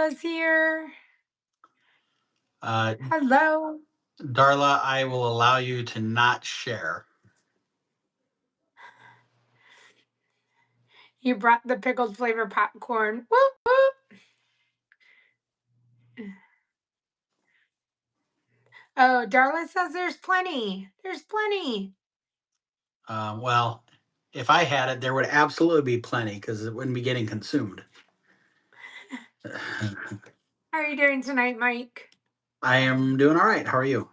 Darla's here. Uh, Hello. Darla, I will allow you to not share. You brought the pickled flavor popcorn. Whoop, whoop. Oh, Darla says there's plenty. There's plenty. Well, if I had it, there would absolutely be plenty because it wouldn't be getting consumed. How are you doing tonight, Mike? I am doing all right. How are you?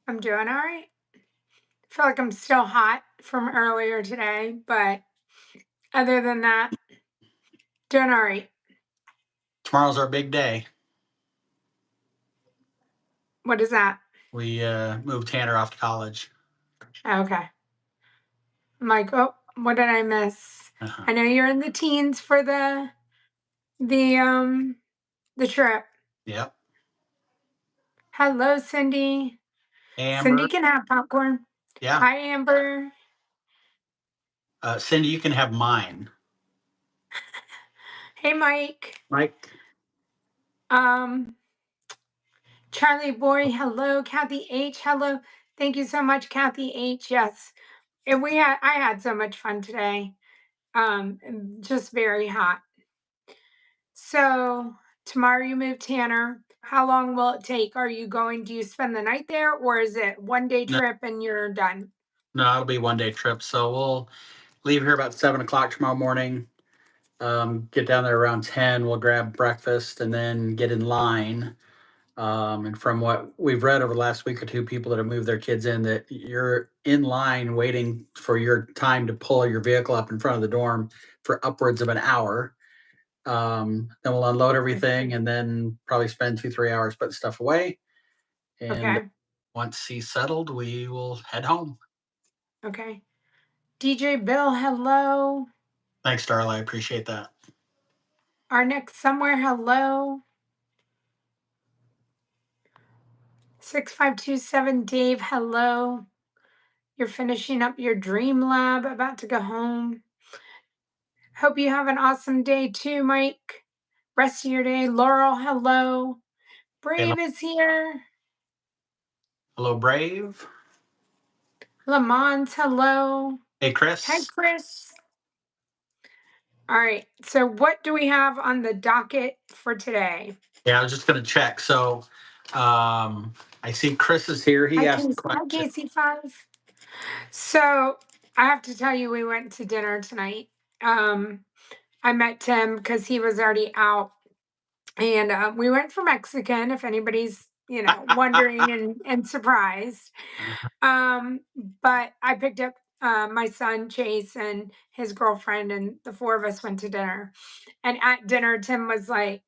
I'm doing all right. I feel like I'm still hot from earlier today, but other than that, doing all right. Tomorrow's our big day. What is that? We moved Tanner off to college. Okay. I'm like, oh, what did I miss? Uh-huh. I know you're in the teens for the the trip. Yep. Hello, Cindy. Cindy Amber. can have popcorn. Yeah. Hi, Amber. Cindy, you can have mine. Hey, Mike. Mike. Um, Charlie Boy, hello. Kathy H, hello. Thank you so much, Kathy H. Yes. And I had so much fun today. Just very hot. So tomorrow you move Tanner. How long will it take? Do you spend the night there, or is it one day No, trip and you're done? no, it'll be 1 day trip. So we'll leave here about 7 o'clock tomorrow morning. Get down there around 10. We'll grab breakfast and then get in line. And from what we've read over the last week or two, people that have moved their kids in, that you're in line waiting for your time to pull your vehicle up in front of the dorm for upwards of an hour. Then we'll unload everything and then probably spend 2, 3 hours putting stuff away. And Okay. once he's settled, we will head home. Okay. DJ Bill, hello. Thanks, Darla. I appreciate that. Our next somewhere, hello. 6527 Dave, hello. You're finishing up your dream lab, about to go home. Hope you have an awesome day too, Mike. Rest of your day. Laurel, hello. Hey, Brave is here. hello, Brave. Lamont, hello. Hey, Hi, Chris. Chris. All right. So, what do we have on the docket for today? Yeah, I was just going to check. So I see Chris is here. He asked a Hi, question. KC5. So, I have to tell you, we went to dinner tonight. I met Tim because he was already out, and we went for Mexican. If anybody's wondering and surprised, um, but I picked up my son Chase and his girlfriend, and the four of us went to dinner. And at dinner, Tim was like,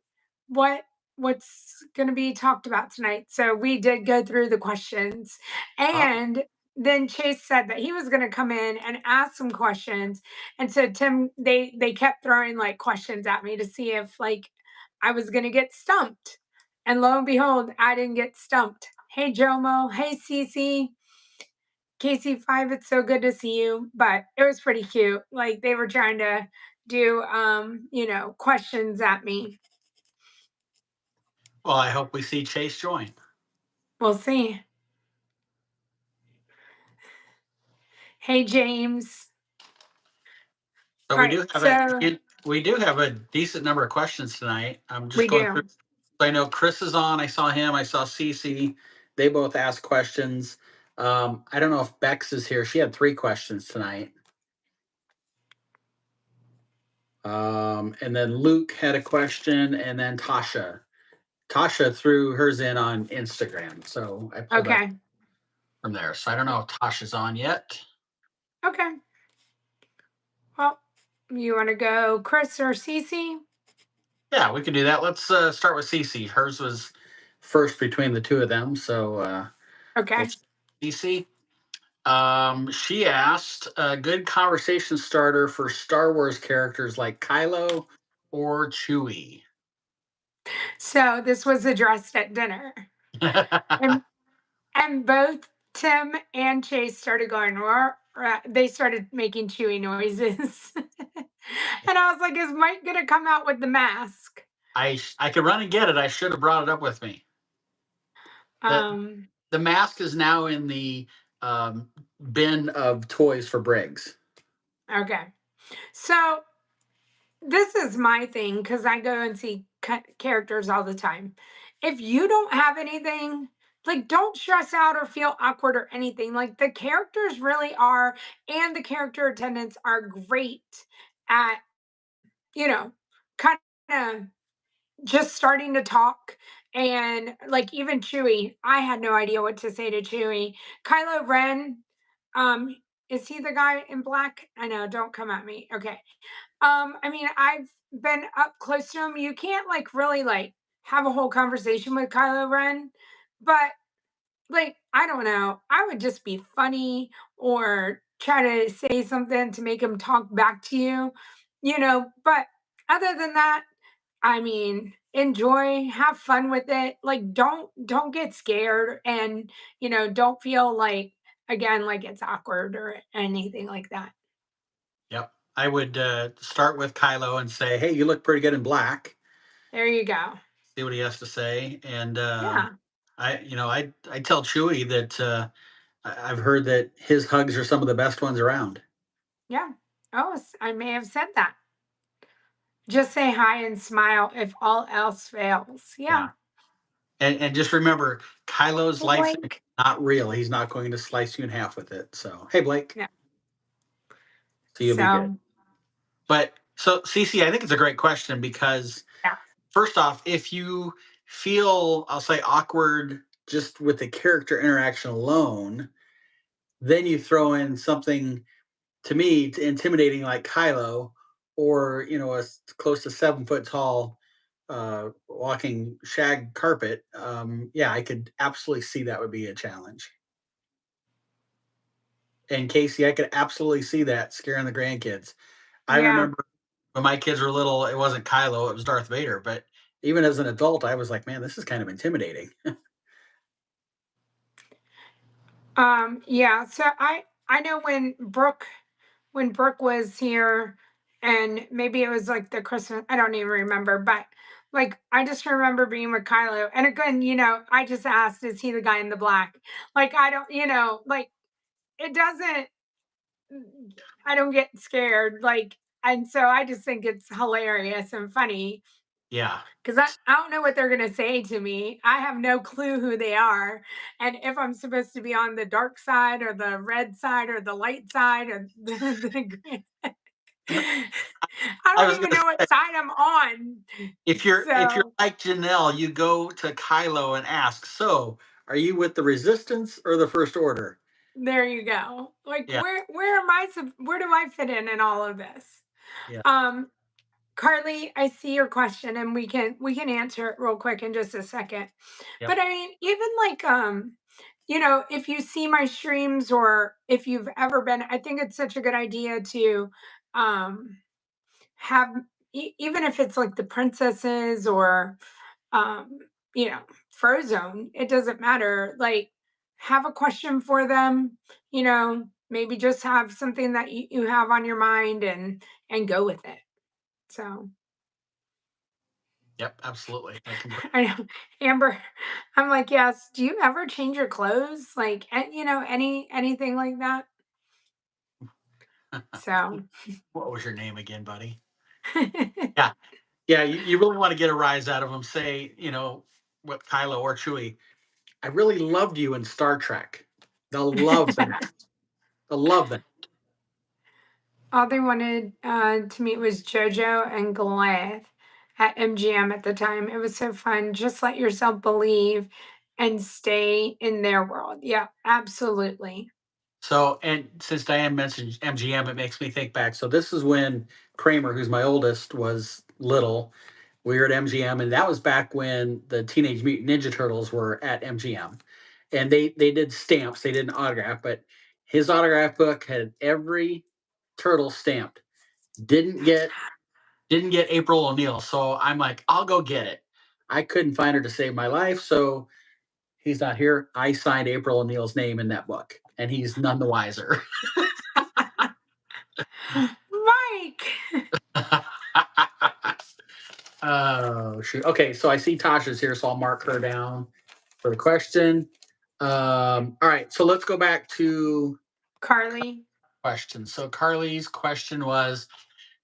"What? What's going to be talked about tonight?" So we did go through the questions, Oh, and then Chase said that he was going to come in and ask some questions. And so Tim, they kept throwing like questions at me to see if like I was going to get stumped. And lo and behold, I didn't get stumped. Hey Jomo, hey Cece. KC5, it's so good to see you. But it was pretty cute. Like they were trying to do questions at me. well, I hope we see Chase join. We'll see. Hey James. So All we right, do have so we do have a decent number of questions tonight. I'm just we going through. do. I know Chris is on. I saw him. I saw Cece. They both asked questions. I don't know if Bex is here. She had 3 questions tonight. And then Luke had a question, and then Tasha. Tasha threw hers in on Instagram, so I pulled that Okay. from there. So I don't know if Tasha's on yet. Okay. Well, you want to go Chris or Cece? Yeah, we could do that. Let's start with Cece. Hers was first between the two of them, so Okay. Cece. She asked a good conversation starter for Star Wars characters like Kylo or Chewie. So this was addressed at dinner. And and both Tim and Chase started going, "Roar, roar." They started making chewy noises. And I was like, is Mike gonna come out with the mask? I could run and get it. I should have brought it up with me. The Um, the mask is now in the um, bin of toys for Briggs. okay. So this is my thing because I go and see characters all the time. If you don't have anything, like don't stress out or feel awkward or anything. Like the characters really are, and the character attendants are great at, you know, kind of just starting to talk. And like even Chewie, I had no idea what to say to Chewie. Kylo Ren, um, is he the guy in black? I know, don't come at me. Okay. I mean, I've been up close to him. You can't like really like have a whole conversation with Kylo Ren, but like I don't know, I would just be funny or try to say something to make him talk back to you, you know. But other than that, I mean, enjoy, have fun with it. Like don't get scared and, don't feel like again like it's awkward or anything like that. Yep. I would start with Kylo and say, "Hey, you look pretty good in black." There you go. See what he has to say, and Yeah. I tell Chewie that I've heard that his hugs are some of the best ones around. Yeah. Oh, I may have said that. Just say hi and smile if all else fails. Yeah. Yeah, and just remember, Kylo's Hey, lightsaber is Blake. not real. He's not going to slice you in half with it. So, hey, Blake, Yeah. so you'll be good. So, But so, Cece, I think it's a great question because yeah. first off, if you feel, I'll say, awkward just with the character interaction alone, then you throw in something to me intimidating like Kylo, or close to 7 foot tall walking shag carpet. Yeah, I could absolutely see that would be a challenge. And Casey, I could absolutely see that scaring the grandkids. I Yeah. remember when my kids were little, it wasn't Kylo, it was Darth Vader. But even as an adult, I was like, man, this is kind of intimidating. Yeah. So I know when Brooke was here, and maybe it was like the Christmas, I don't even remember, but like I just remember being with Kylo. And again, I just asked, is he the guy in the black? Like I don't, like it doesn't I don't get scared. Like, and so I just think it's hilarious and funny Yeah. because I don't know what they're gonna say to me. I have no clue who they are. And if I'm supposed to be on the dark side or the red side or the light side or the green. I I don't was even gonna know what say, side I'm on. if you're So like Janelle, you go to Kylo and ask, so are you with the resistance or the first order? there you go. Like Yeah, where do I fit in all of this? yeah, Um Carly, I see your question and we can answer it real quick in just a second. yep. But I mean, even like if you see my streams or if you've ever been, I think it's such a good idea to um have even if it's like the princesses or um you know, Frozone, it doesn't matter. Like have a question for them, maybe just have something that you have on your mind and go with it. So Yep, absolutely. I can. I know, Amber. I'm like, yes. Do you ever change your clothes? Like, anything like that? So, What was your name again, buddy? Yeah, yeah. You really want to get a rise out of them. Say, what Kylo or Chewie. I really loved you in Star Trek. They'll love that. They'll love that. all they wanted to meet was JoJo and Goliath at MGM at the time. It was so fun. Just let yourself believe and stay in their world. Yeah, absolutely. So, and since Diane mentioned MGM, it makes me think back. So this is when Kramer, who's my oldest, was little. We were at MGM, and that was back when the Teenage Mutant Ninja Turtles were at MGM, and they did stamps. They did an autograph, but his autograph book had every turtle stamped. Didn't get didn't get April O'Neil, so I'm like, I'll go get it. I couldn't find her to save my life, so he's not here. I signed April O'Neil's name in that book, and he's none the wiser. Mike. Oh shoot. Okay, so I see Tasha's here, so I'll mark her down for the question. All right, so let's go back to Carly. questions. So Carly's question was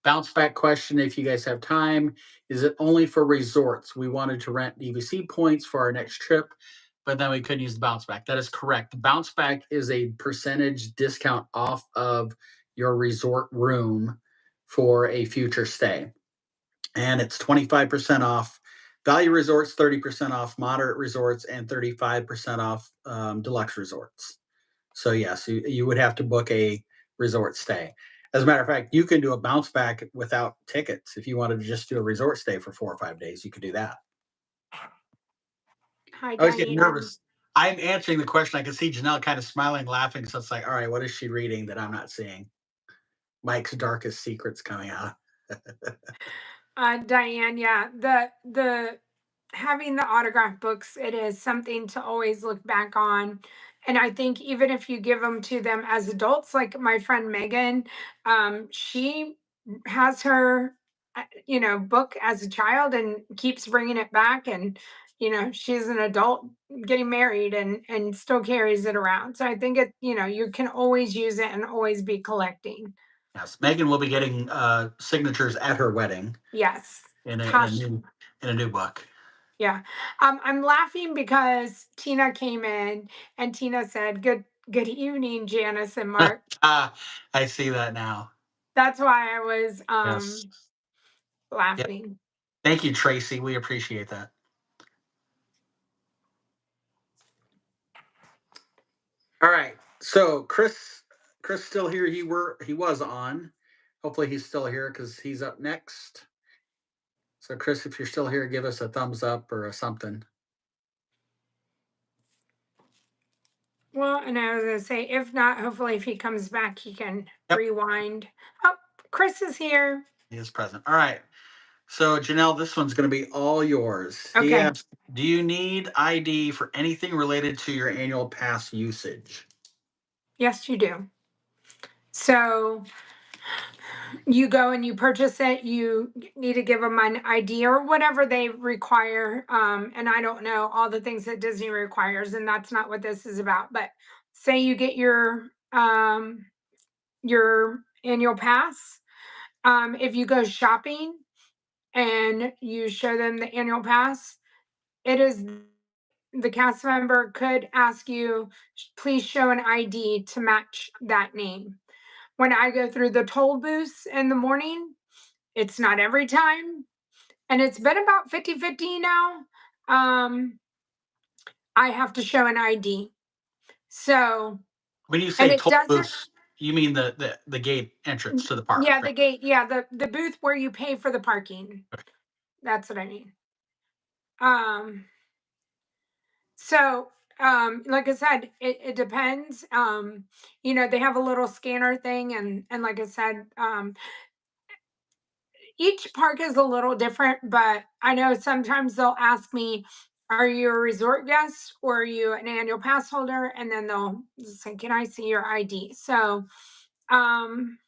bounce back question. If you guys have time, is it only for resorts? We wanted to rent DVC points for our next trip, but then we couldn't use the bounce back. That is correct. The bounce back is a percentage discount off of your resort room for a future stay, and it's 25% off value resorts, 30% off moderate resorts, and 35% off deluxe resorts. So yes, you would have to book a resort stay. As a matter of fact, you can do a bounce back without tickets. If you wanted to just do a resort stay for 4 or 5 days, you could do that. Hi, I always get Diane. nervous. I'm answering the question. I can see Janelle kind of smiling, laughing. So it's like, all right, what is she reading that I'm not seeing? Mike's darkest secrets coming out. Diane, yeah, the having the autograph books, it is something to always look back on. And I think even if you give them to them as adults, like my friend Megan, she has her, book as a child and keeps bringing it back. And she's an adult getting married and still carries it around. So I think you can always use it and always be collecting. Yes, Megan will be getting signatures at her wedding Yes, in a Tash. new book. Yeah. I'm laughing because Tina came in and Tina said, good evening, Janice and Mark. Ah, I see that now. That's why I was Yes. Yep. laughing. Thank you, Tracy. We appreciate that. All right. So Chris still here. He was on. Hopefully he's still here because he's up next. So Chris, if you're still here, give us a thumbs up or a something. Well, and I was gonna say, if not, hopefully if he comes back, he can Yep, rewind. Oh, Chris is here. he is present. All right. So Janelle, this one's going to be all yours. He Okay. asked, "Do you need ID for anything related to your annual pass usage?" Yes, you do. So you go and you purchase it, you need to give them an ID or whatever they require. And I don't know all the things that Disney requires, and that's not what this is about. But say you get your annual pass. If you go shopping and you show them the annual pass, it is the cast member could ask you, please show an ID to match that name. When I go through the toll booths in the morning, it's not every time, and it's been about 50-50 now. Um, I have to show an ID. So, When you and say it toll doesn't, booths, you mean the gate entrance to the park, yeah, right? the gate, yeah, the booth where you pay for the parking. That's what I mean. Um, so, like I said, it depends. They have a little scanner thing, and like I said, each park is a little different, but I know sometimes they'll ask me, "Are you a resort guest or are you an annual pass holder?" And then they'll say, "Can I see your ID?" So, um,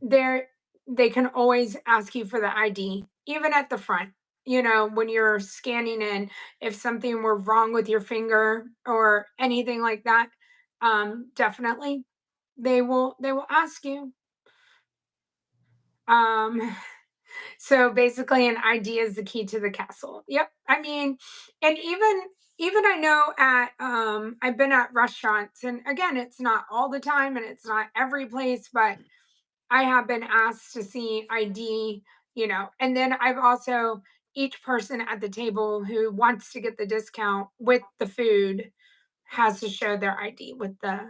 there they can always ask you for the ID, even at the front. When you're scanning in, if something were wrong with your finger or anything like that, definitely they will ask you. Um, So basically, an idea is the key to the castle. Yep. I mean, and even I know at I've been at restaurants, and again, it's not all the time and it's not every place, but I have been asked to see ID, and then I've also each person at the table who wants to get the discount with the food has to show their ID with the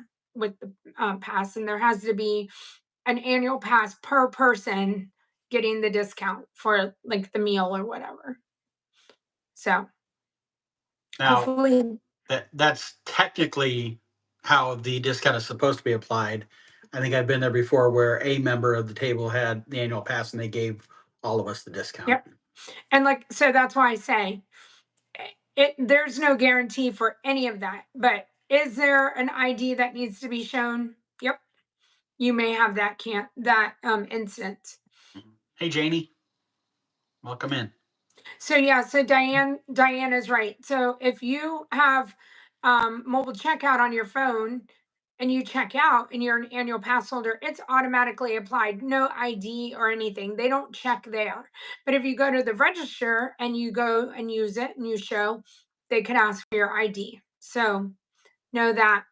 pass, and there has to be an annual pass per person getting the discount for like the meal or whatever. So Now, hopefully, that's technically how the discount is supposed to be applied. I think I've been there before where a member of the table had the annual pass and they gave all of us the discount. yep. And like so that's why I say there's no guarantee for any of that. But is there an ID that needs to be shown? Yep. You may have that can't that instance. Mhm. Hey, Janie. Welcome in. So yeah, so Diane is right. So if you have mobile checkout on your phone and you check out and you're an annual pass holder, it's automatically applied. No ID or anything. They don't check there. But if you go to the register and you go and use it and you show, they can ask for your ID. So know that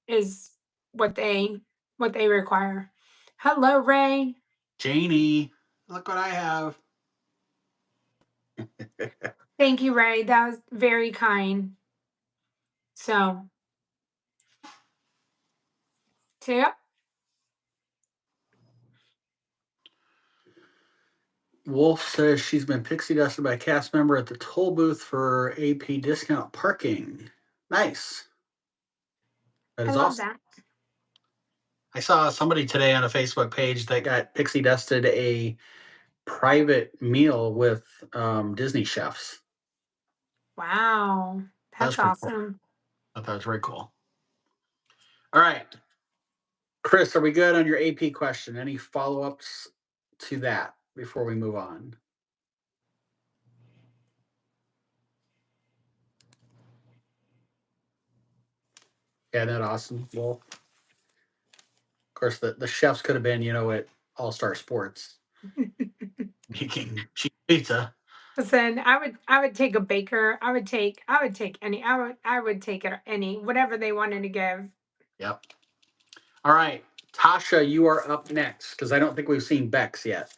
is what they require. Hello, Ray. Janie, look what I have. Thank you, Ray. That was very kind. So, yeah. Wolf says she's been pixie dusted by a cast member at the toll booth for AP discount parking. Nice. That I is love awesome. that. I saw somebody today on a Facebook page that got pixie dusted a private meal with Disney chefs. Wow. That was That's pretty cool. awesome. I thought that was very cool. All right. Chris, are we good on your AP question? Any follow ups to that before we move on? Yeah, that awesome. Well, of course, the chefs could have been, at All Star Sports making cheap pizza. Listen, I would take a baker. I would take any. I would take it any whatever they wanted to give. Yep. All right. Tasha, you are up next because I don't think we've seen Bex yet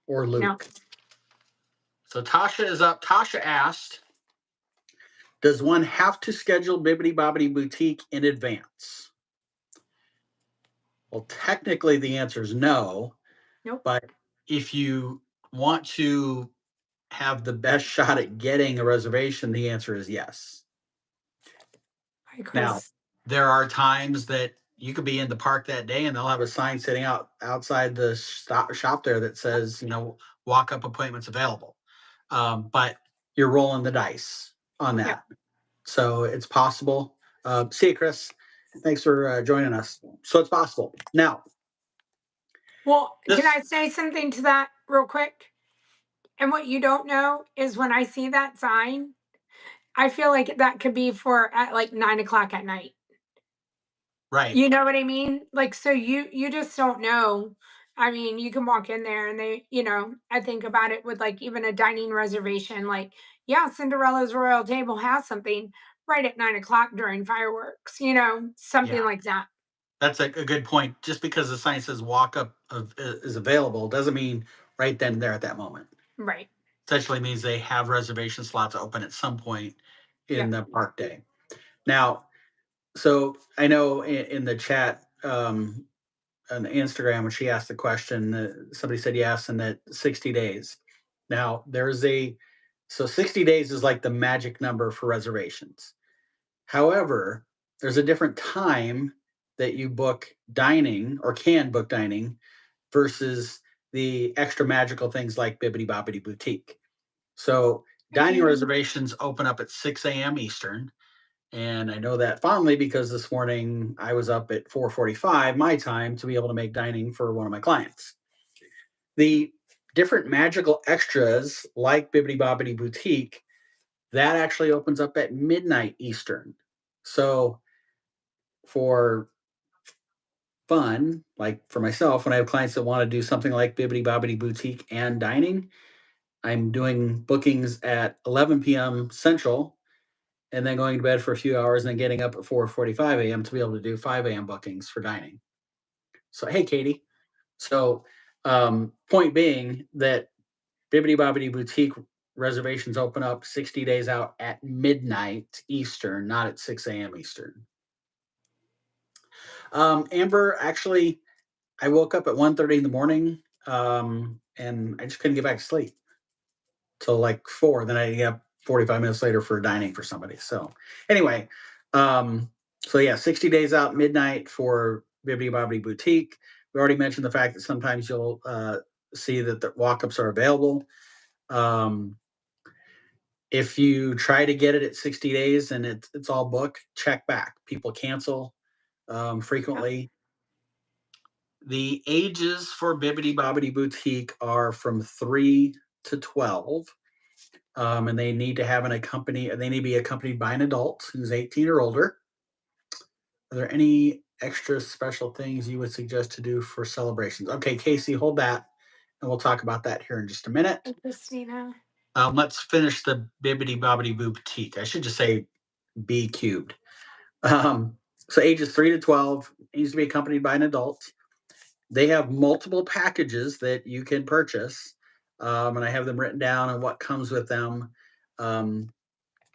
or No. Luke. So Tasha is up. Tasha asked, does one have to schedule Bibbidi Bobbidi Boutique in advance? Well, technically, the answer is no. Nope. But if you want to have the best shot at getting a reservation, the answer is yes. Hi, Now, Chris. there are times that you could be in the park that day and they'll have a sign sitting outside the shop there that says, walk up appointments available. But you're rolling the dice on Yep. that. So it's possible. See you, Chris. Thanks for joining us. So it's possible. Now, Well, can this, I say something to that real quick? And what you don't know is when I see that sign, I feel like that could be for at like 9 o'clock at night. right. You know what I mean? Like, so you just don't know. I mean, you can walk in there and I think about it with like even a dining reservation, like, yeah, Cinderella's Royal Table has something right at 9 o'clock during fireworks, something Yeah. like that. That's a good point. Just because the sign says walk up is available doesn't mean right then and there at that moment. Right. Essentially means they have reservation slots open at some point in Yep. the park day. Now, so I know in the chat on Instagram when she asked the question, somebody said yes, and that 60 days. Now so 60 days is like the magic number for reservations. However, there's a different time that you book dining or can book dining versus the extra magical things like Bibbidi Bobbidi Boutique. So Hi, dining Katie. reservations open up at 6 a.m. Eastern. And I know that fondly because this morning I was up at 4:45 my time to be able to make dining for one of my clients. The different magical extras like Bibbidi Bobbidi Boutique, that actually opens up at midnight Eastern. So for fun, like for myself, when I have clients that want to do something like Bibbidi Bobbidi Boutique and dining, I'm doing bookings at 11 p.m. Central and then going to bed for a few hours and then getting up at 4:45 a.m. to be able to do 5 a.m. bookings for dining. So, hey, Katie. So, point being that Bibbidi Bobbidi Boutique reservations open up 60 days out at midnight Eastern, not at 6 a.m. Eastern. Amber, actually, I woke up at 1:30 in the morning and I just couldn't get back to sleep till like 4. Then I get up 45 minutes later for dining for somebody. So anyway, um, so yeah, 60 days out midnight for Bibbidi Bobbidi Boutique. We already mentioned the fact that sometimes you'll see that the walk-ups are available. Um, if you try to get it at 60 days and it's all booked, check back. People cancel Yep. frequently. The ages for Bibbidi Bobbidi Boutique are from 3 to 12, and they need to have an accompany. They need to be accompanied by an adult who's 18 or older. Are there any extra special things you would suggest to do for celebrations? Okay, Casey, hold that, and we'll talk about that here in just a minute. Christina. Let's finish the Bibbidi Bobbidi Boutique. I should just say B cubed. Um, so ages 3 to 12 needs to be accompanied by an adult. They have multiple packages that you can purchase, and I have them written down and what comes with them. Um,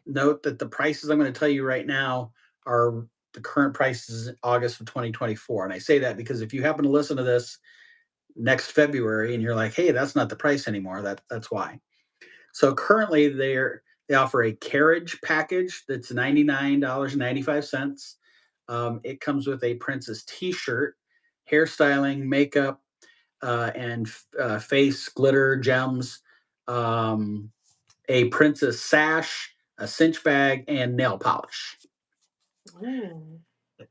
Note that the prices I'm going to tell you right now are the current prices in August of 2024. And I say that because if you happen to listen to this next February and you're like, hey, that's not the price anymore, that's why. So currently they offer a carriage package that's $99.95. It comes with a princess t-shirt, hairstyling, makeup, and face glitter gems, um, a princess sash, a cinch bag, and nail polish. Ooh.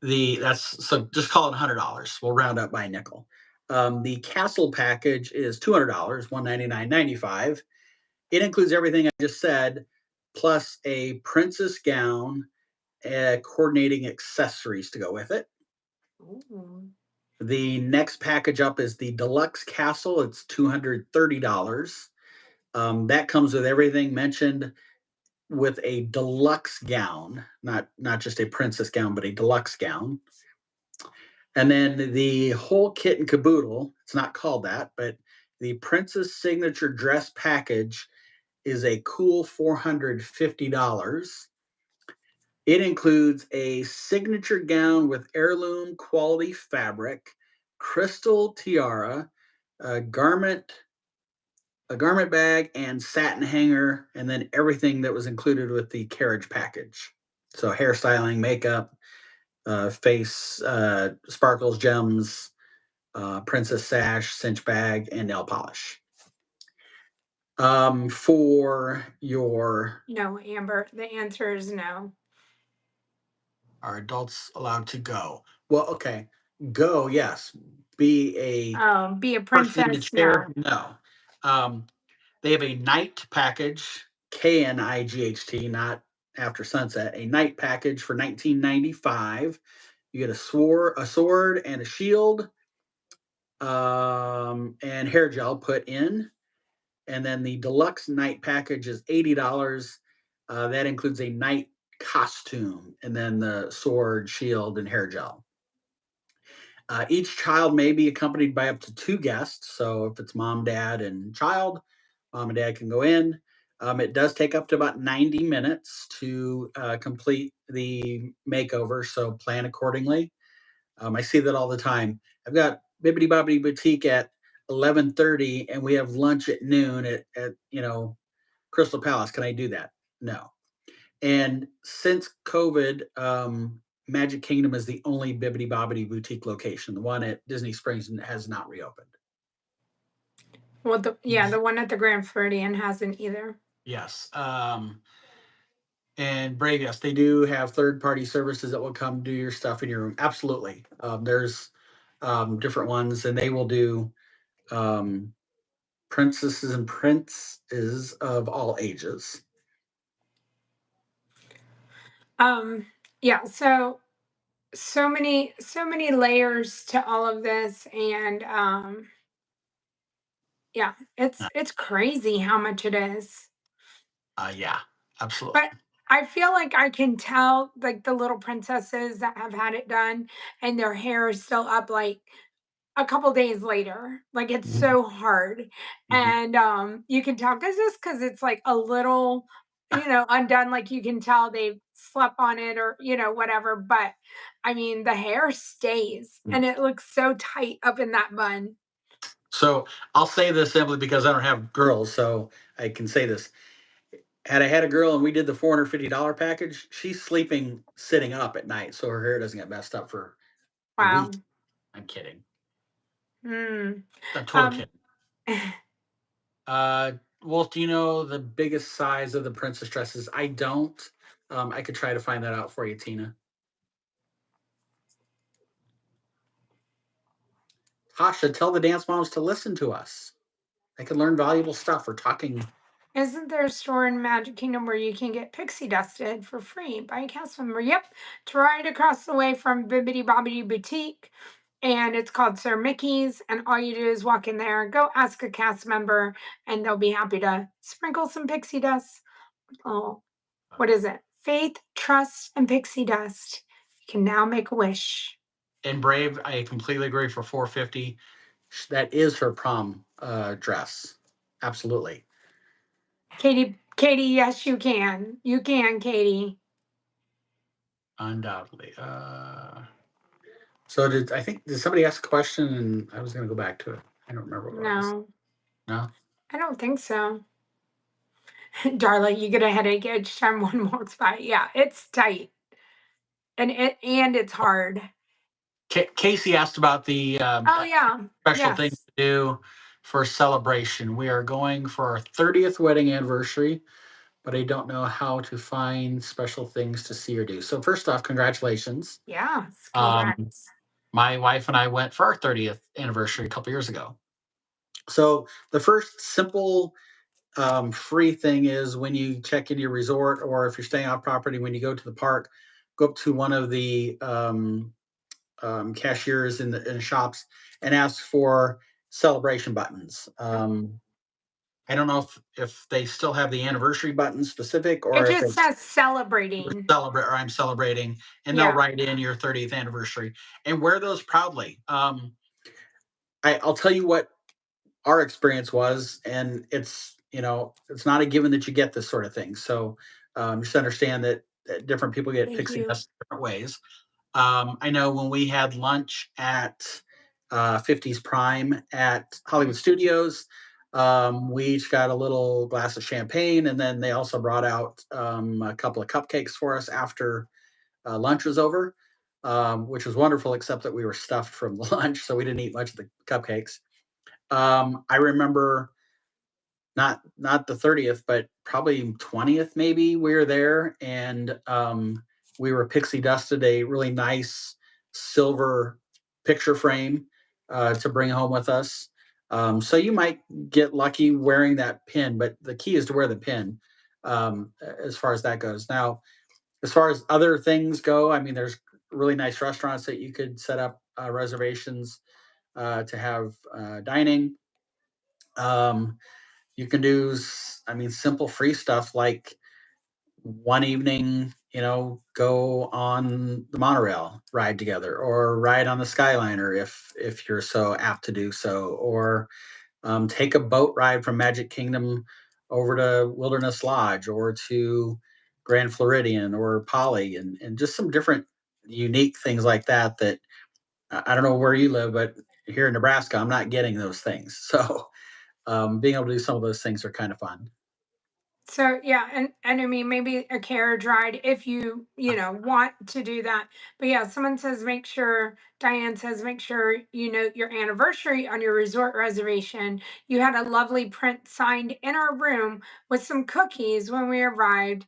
The That's so just call it $100. We'll round up by a nickel. The castle package is $200, 199.95. It includes everything I just said, plus a princess gown, coordinating accessories to go with it. Ooh. The next package up is the deluxe castle. It's $230. That comes with everything mentioned, with a deluxe gown, not just a princess gown, but a deluxe gown. And then the whole kit and caboodle, it's not called that, but the princess signature dress package is a cool $450. It includes a signature gown with heirloom quality fabric, crystal tiara, a garment, a garment bag, and satin hanger, and then everything that was included with the carriage package. So hairstyling, makeup, face, sparkles, gems, princess sash, cinch bag, and nail polish. For your No, Amber. The answer is no. Are adults allowed to go? Well, okay, go, yes. Be a Be a person in the princess? chair, No. no. Um, they have a night package, KNIGHT, not after sunset, a night package for 1995. You get a sword and a shield, and hair gel put in. And then the deluxe night package is $80. That includes a night costume and then the sword, shield, and hair gel. Each child may be accompanied by up to two guests. So if it's mom, dad, and child, mom and dad can go in. It does take up to about 90 minutes to complete the makeover, so plan accordingly. I see that all the time. I've got Bibbidi Bobbidi Boutique at 11:30, and we have lunch at noon at Crystal Palace. Can I do that? No. And since COVID, Magic Kingdom is the only Bibbidi Bobbidi Boutique location. The one at Disney Springs has not reopened. Well, the one at the Grand Floridian hasn't either. Yes. And Brave, yes, they do have third party services that will come do your stuff in your room. Absolutely. There's different ones, and they will do um, princesses and princes of all ages. Um, yeah. So many layers to all of this, and yeah, it's crazy how much it is. Yeah, But absolutely. I feel like I can tell, like, the little princesses that have had it done and their hair is still up, like, a couple days later. Like, it's Mhm. so hard. Mhm. And, you can tell because it's, like, a little, undone, like, you can tell they slept on it or, whatever, but, I mean, the hair stays, and it looks so tight up in that bun. So I'll say this simply because I don't have girls, so I can say this. Had I had a girl and we did the $450 package, she's sleeping sitting up at night, so her hair doesn't get messed up for a week. Wow. I'm kidding. Mm. I'm total Um, kidding. Uh, Wolf, do you know the biggest size of the princess dresses? I don't. I could try to find that out for you, Tina. Hasha, tell the dance moms to listen to us. They can learn valuable stuff. We're talking. Isn't there a store in Magic Kingdom where you can get pixie dusted for free by a cast member? Yep, it's right across the way from Bibbidi Bobbidi Boutique, and it's called Sir Mickey's. And all you do is walk in there, go ask a cast member, and they'll be happy to sprinkle some pixie dust. Oh, what is it? Faith, trust, and pixie dust. You can now make a wish. And Brave, I completely agree for 450. That is her prom dress. Absolutely. Katie, yes, you can. You can, Katie. Undoubtedly. So did somebody ask a question and I was going to go back to it. I don't remember what it was. No, No. I don't think so. Darla, you get a headache each time one walks by. Yeah, it's tight and it's hard. Casey asked about the Oh yeah, special things yes, to do for celebration. We are going for our 30th wedding anniversary, but I don't know how to find special things to see or do. So first off, congratulations. yes. Um, Congrats. my wife and I went for our 30th anniversary a couple years ago. So the first simple free thing is when you check into your resort or if you're staying off property, when you go to the park, go up to one of the cashiers in the shops and ask for celebration buttons. I don't know if they still have the anniversary button specific It or if just it's says celebrating. celebrate or I'm celebrating, and they'll Yeah, write in your 30th anniversary and wear those proudly. I'll tell you what our experience was, and it's not a given that you get this sort of thing. So just understand that different people get thank pixie you. dust different ways. I know when we had lunch at 50s Prime at Hollywood Studios, we each got a little glass of champagne, and then they also brought out a couple of cupcakes for us after lunch was over, which was wonderful, except that we were stuffed from the lunch, so we didn't eat much of the cupcakes. I remember not the 30th, but probably 20th, maybe we were there, and we were pixie dusted a really nice silver picture frame to bring home with us. So you might get lucky wearing that pin, but the key is to wear the pin as far as that goes. Now, as far as other things go, I mean, there's really nice restaurants that you could set up reservations to have dining. Um, you can do, I mean, simple free stuff like one evening, go on the monorail ride together, or ride on the Skyliner if you're so apt to do so, or take a boat ride from Magic Kingdom over to Wilderness Lodge or to Grand Floridian or Poly, and just some different unique things like that. That I don't know where you live, but here in Nebraska, I'm not getting those things. So being able to do some of those things are kind of fun. So yeah, and I mean maybe a carriage ride if want to do that. But yeah, someone says make sure Diane says make sure you note your anniversary on your resort reservation. You had a lovely print signed in our room with some cookies when we arrived.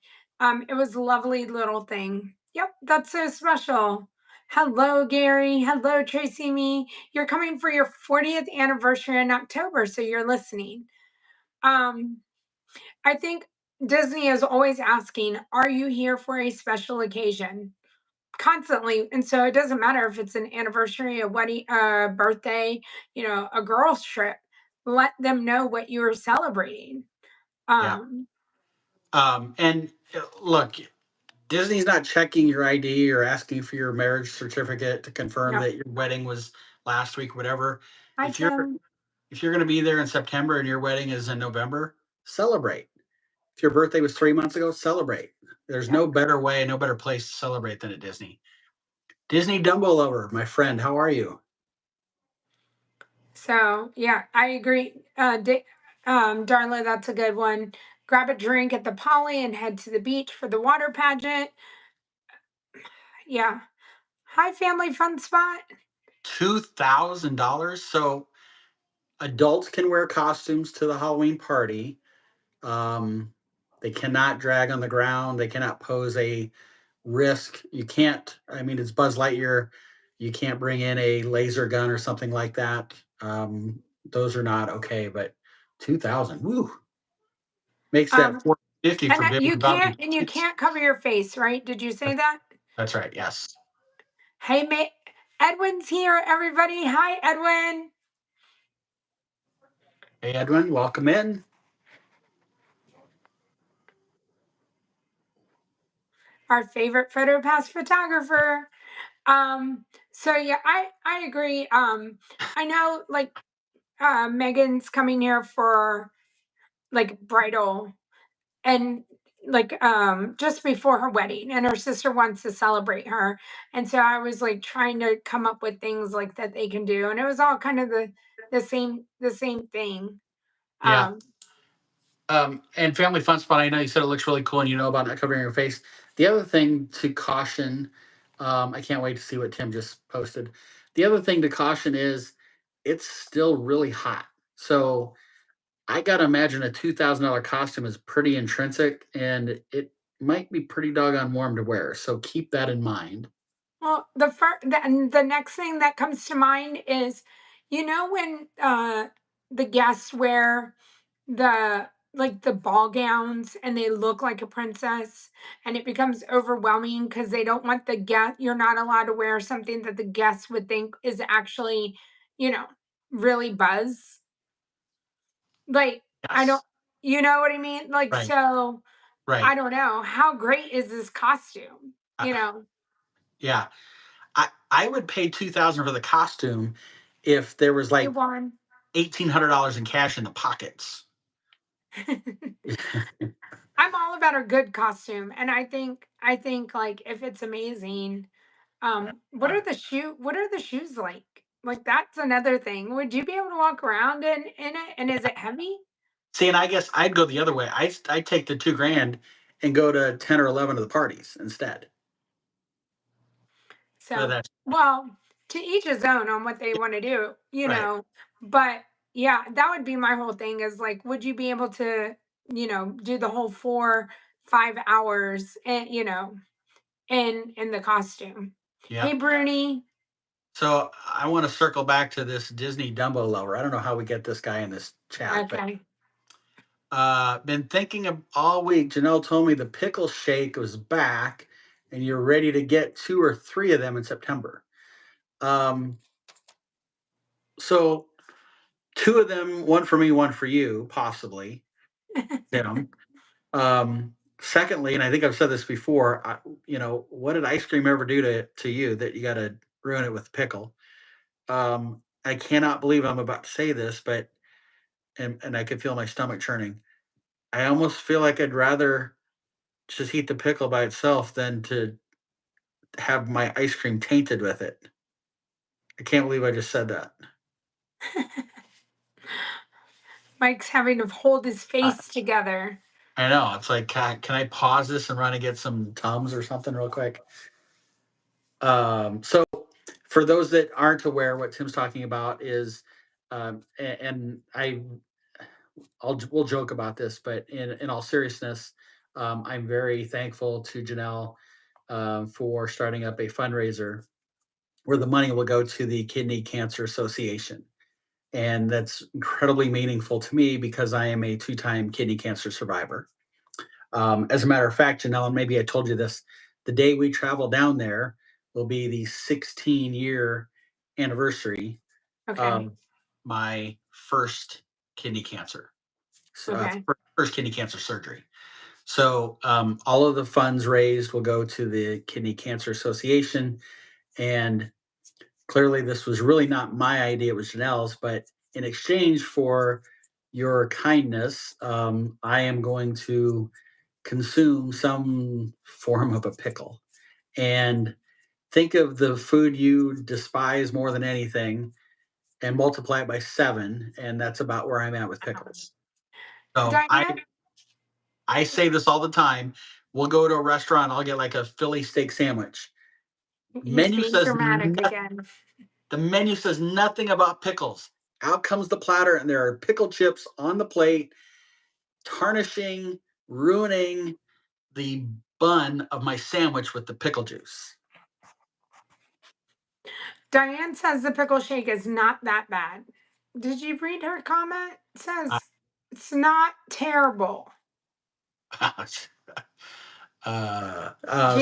It was a lovely little thing. Yep, that's so special. Hello, Gary. Hello, Tracy. Me. You're coming for your 40th anniversary in October, so you're listening. Um, I think Disney is always asking, "Are you here for a special occasion?" Constantly, and so it doesn't matter if it's an anniversary, a wedding, a birthday, a girl's trip. Let them know what you are celebrating. Yeah. Um, And look, Disney's not checking your ID or asking for your marriage certificate to confirm no, that your wedding was last week, whatever. hi If you're Tim. if you're going to be there in September and your wedding is in November, celebrate. If your birthday was 3 months ago, celebrate. There's Yep. no better way, no better place to celebrate than at Disney. Disney Dumbo lover, my friend, how are you? So yeah, I agree. Darla, that's a good one. Grab a drink at the Poly and head to the beach for the water pageant. Yeah. Hi, family fun spot. $2,000. So adults can wear costumes to the Halloween party. Um, they cannot drag on the ground. They cannot pose a risk. You can't. I mean, it's Buzz Lightyear. You can't bring in a laser gun or something like that. Those are not okay. But 2,000, woo, makes that Um, 450 and for that Bibbidi Bobbidi. you can't cover your face, right? Did you say that? That's right. Yes. Hey, Edwin's here, everybody. Hi, Edwin. Hey, Edwin, welcome in. Our favorite photo pass photographer. So yeah, I agree. I know like Megan's coming here for like bridal and like just before her wedding, and her sister wants to celebrate her, and so I was like trying to come up with things like that they can do, and it was all kind of the same thing. Yeah. um And Family Fun Spot, I know you said it looks really cool and you know about not covering your face. The other thing to caution, I can't wait to see what Tim just posted. The other thing to caution is it's still really hot. So I got to imagine a $2,000 costume is pretty intrinsic and it might be pretty doggone warm to wear. So keep that in mind. well, and the next thing that comes to mind is, when the guests wear the like the ball gowns and they look like a princess, and it becomes overwhelming because they don't want the guest you're not allowed to wear something that the guests would think is actually, you know really buzz, like, I don't Yes. you know what I mean, like, Right. so Right. I don't know how great is this costume, Uh, yeah. I would pay 2,000 for the costume if there was you like won. $1,800 in cash in the pockets. I'm all about a good costume, and I think like if it's amazing, what are the shoes like? Like that's another thing. Would you be able to walk around in it? And is it heavy? See, and I guess I'd go the other way. I take the 2 grand and go to 10 or 11 of the parties instead. But So, that's well, to each his own on what they want to do, right. But yeah, that would be my whole thing is like, would you be able to, do the whole 5 hours and in the costume? Yeah. Hey, Bruni. So I want to circle back to this Disney Dumbo lover. I don't know how we get this guy in this chat, but Okay. been thinking of all week. Janelle told me the pickle shake was back, and you're ready to get 2 or 3 of them in September. Um, so 2 of them, one for me, one for you, possibly. Tim. Secondly, and I think I've said this before, what did ice cream ever do to you that you got to ruin it with pickle? I cannot believe I'm about to say this, but and I can feel my stomach churning. I almost feel like I'd rather just eat the pickle by itself than to have my ice cream tainted with it. I can't believe I just said that. Mike's having to hold his I, face together. I know. It's like, can I pause this and run and get some Tums or something real quick? So for those that aren't aware, what Tim's talking about is, and we'll joke about this, but in all seriousness, I'm very thankful to Janelle for starting up a fundraiser where the money will go to the Kidney Cancer Association. And that's incredibly meaningful to me because I am a 2-time kidney cancer survivor. As a matter of fact, Janelle, and maybe I told you this, the day we travel down there will be the 16-year anniversary Okay. of my first kidney cancer, Okay. first kidney cancer surgery. So all of the funds raised will go to the Kidney Cancer Association. And clearly, this was really not my idea, it was Janelle's, but in exchange for your kindness, I am going to consume some form of a pickle. And think of the food you despise more than anything and multiply it by 7. And that's about where I'm at with pickles. So Dinette, I say this all the time. We'll go to a restaurant, I'll get like a Philly steak sandwich. he's Menu being says dramatic nothing. again. The menu says nothing about pickles. Out comes the platter, and there are pickle chips on the plate, tarnishing, ruining the bun of my sandwich with the pickle juice. Diane says the pickle shake is not that bad. Did you read her comment? It I, says it's not terrible.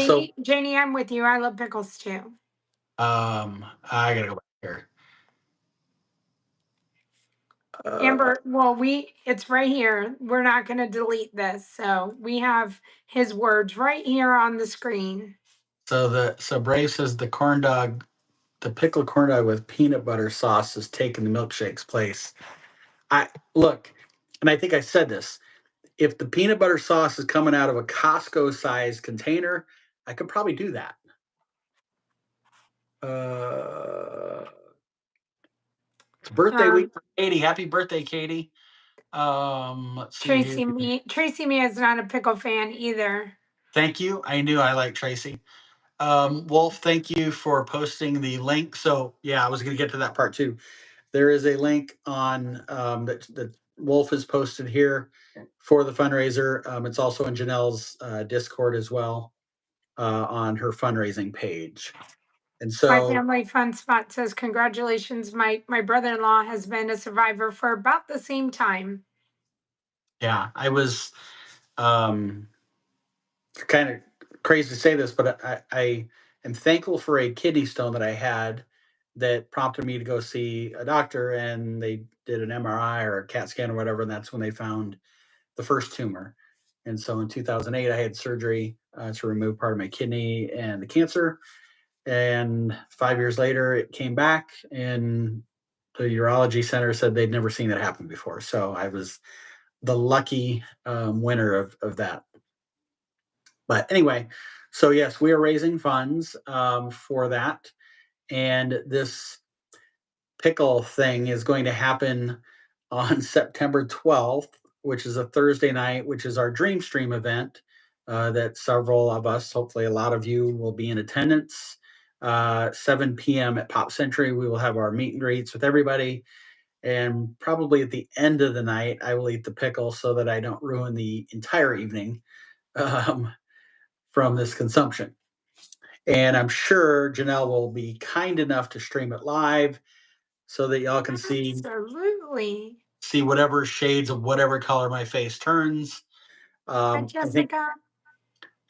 so Janie, I'm with you. I love pickles too. I gotta go back here. Uh, Amber, well, it's right here. We're not going to delete this. So we have his words right here on the screen. so Brave says the corn dog, the pickled corn dog with peanut butter sauce is taking the milkshake's place. I look, and I think I said this. If the peanut butter sauce is coming out of a Costco sized container, I could probably do that. Uh, it's birthday week Um, for Katie. Happy birthday, Katie. Let's see here. Tracy me is not a pickle fan either. Thank you. I knew I liked Tracy. Wolf, thank you for posting the link. So yeah, I was going to get to that part too. There is a link on that Wolf has posted here for the fundraiser. It's also in Janelle's Discord as well on her fundraising page. And My so family fun spot says congratulations. My brother-in-law has been a survivor for about the same time. yeah, I was um, kind of crazy to say this, but I am thankful for a kidney stone that I had that prompted me to go see a doctor, and they did an MRI or a CAT scan or whatever, and that's when they found the first tumor. And so in 2008, I had surgery to remove part of my kidney and the cancer. And 5 years later, it came back, and the urology center said they'd never seen that happen before. So I was the lucky winner of that. But anyway, so yes, we are raising funds for that. And this pickle thing is going to happen on September 12th, which is a Thursday night, which is our Dream Stream event that several of us, hopefully a lot of you, will be in attendance. 7 p.m. at Pop Century, we will have our meet and greets with everybody. And probably at the end of the night, I will eat the pickle so that I don't ruin the entire evening um, from this consumption. And I'm sure Janelle will be kind enough to stream it live so that y'all can Absolutely. see whatever shades of whatever color my face turns. Hi, I think Jessica.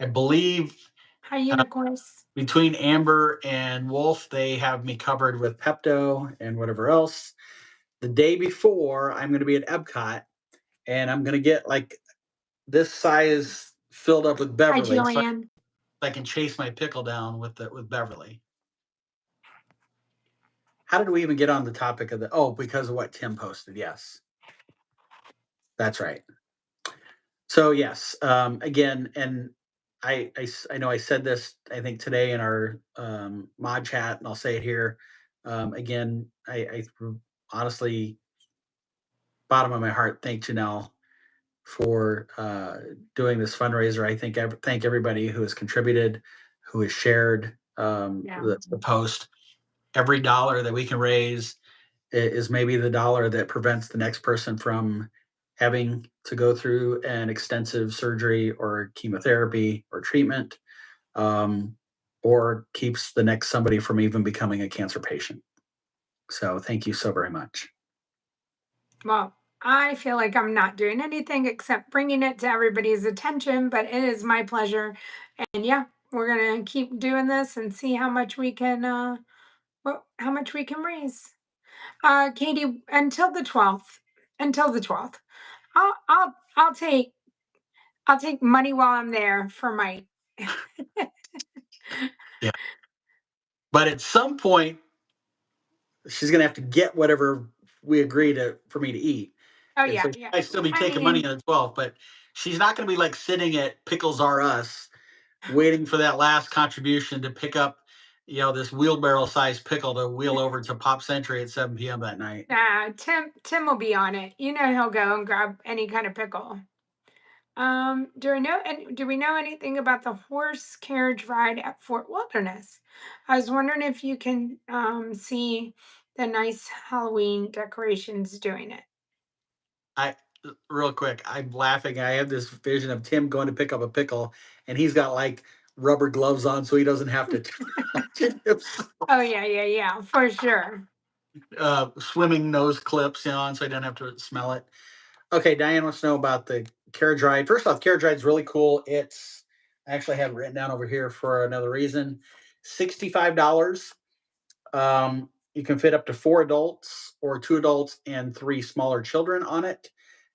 I believe Hi, uh, unicorns. between Amber and Wolf, they have me covered with Pepto and whatever else. The day before, I'm going to be at Epcot, and I'm going to get like this size filled up with Hi, Beverly, so Joanne. I can chase my pickle down with Beverly. How did we even get on the topic of the? Oh, because of what Tim posted. Yes, that's right. So yes, again, and I know I said this I think today in our mod chat, and I'll say it here again. I honestly, bottom of my heart, thank Janelle for doing this fundraiser. I think thank everybody who has contributed, who has shared Yeah. the post. Every dollar that we can raise is maybe the dollar that prevents the next person from having to go through an extensive surgery or chemotherapy or treatment, um, or keeps the next somebody from even becoming a cancer patient. So thank you so very much. Well, I feel like I'm not doing anything except bringing it to everybody's attention, but it is my pleasure. And yeah, we're going to keep doing this and see how much we can how much we can raise. Katie, until the 12th. Until the 12th. I'll take money while I'm there for my Yeah. But at some point, she's going to have to get whatever we agree to for me to eat. Oh And so yeah, she yeah. might still be I taking money mean, on the 12th, but she's not going to be like sitting at Pickles R Us waiting for that last contribution to pick up, this wheelbarrow sized pickle to wheel over to Pop Century at 7 p.m. that night. nah, Tim will be on it. You know he'll go and grab any kind of pickle. Do we know anything about the horse carriage ride at Fort Wilderness? I was wondering if you can see the nice Halloween decorations doing it. I real quick, I'm laughing. I have this vision of Tim going to pick up a pickle, and he's got like rubber gloves on so he doesn't have to touch it himself. Oh yeah, yeah, yeah, for sure. Swimming nose clips on so he doesn't have to smell it. Okay, Diane wants to know about the carriage ride. First off, carriage ride is really cool. It's I actually have it written down over here for another reason. $65. You can fit up to 4 adults or 2 adults and 3 smaller children on it.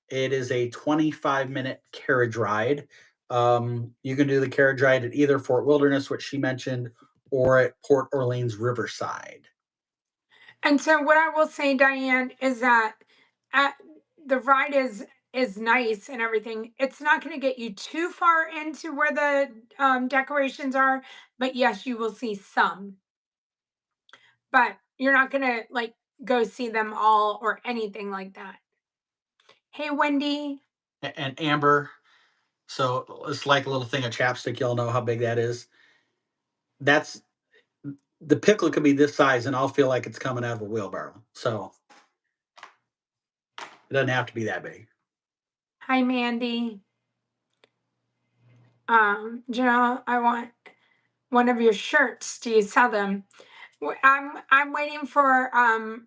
It is a 25-minute carriage ride. You can do the carriage ride at either Fort Wilderness, which she mentioned, or at Port Orleans Riverside. And so what I will say, Diane, is that at, the ride is nice and everything. It's not going to get you too far into where the decorations are, but yes, you will see some. But you're not going to like go see them all or anything like that. Hey, Wendy. And Amber, so it's like a little thing of chapstick. Y'all know how big that is. That's the pickle could be this size, and I'll feel like it's coming out of a wheelbarrow. So it doesn't have to be that big. Hi, Mandy. Janelle, I want one of your shirts. Do you sell them? I'm waiting for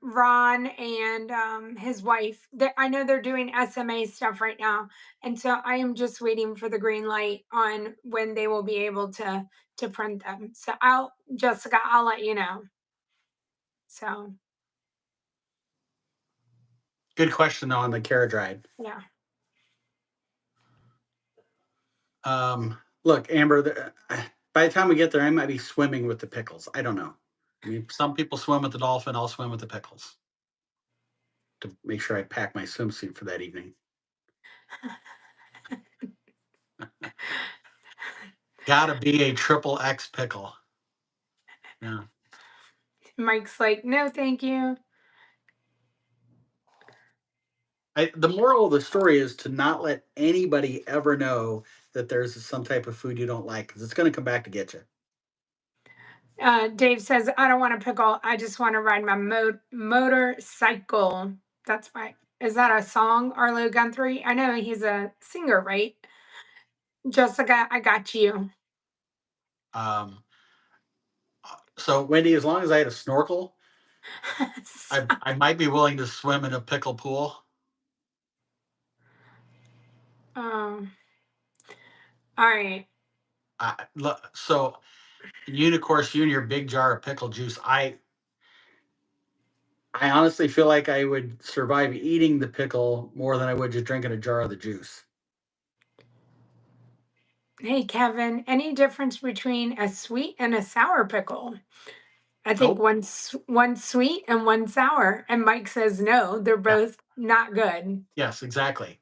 Ron and his wife. I know they're doing SMA stuff right now, and so I am just waiting for the green light on when they will be able to print them. So I'll Jessica, I'll let you know. So Good question though on the carriage ride. yeah. Look, Amber, by the time we get there, I might be swimming with the pickles. I don't know. I mean, some people swim with the dolphin. I'll swim with the pickles to make sure I pack my swimsuit for that evening. Gotta be a triple X pickle. Yeah. Mike's like, no, thank you. The moral of the story is to not let anybody ever know that there's some type of food you don't like because it's going to come back to get you. Dave says, I don't want to pickle. I just want to ride my motorcycle. That's right. Is that a song, Arlo Guthrie? I know he's a singer, right? Jessica, I got you. Um, so, Wendy, as long as I had a snorkel, I might be willing to swim in a pickle pool. um, all right. So, Unicourse, you and your big jar of pickle juice. I honestly feel like I would survive eating the pickle more than I would just drinking a jar of the juice. Hey, Kevin, any difference between a sweet and a sour pickle? I think Nope. one's sweet and one's sour. And Mike says no, they're Yeah. both not good. Yes, exactly.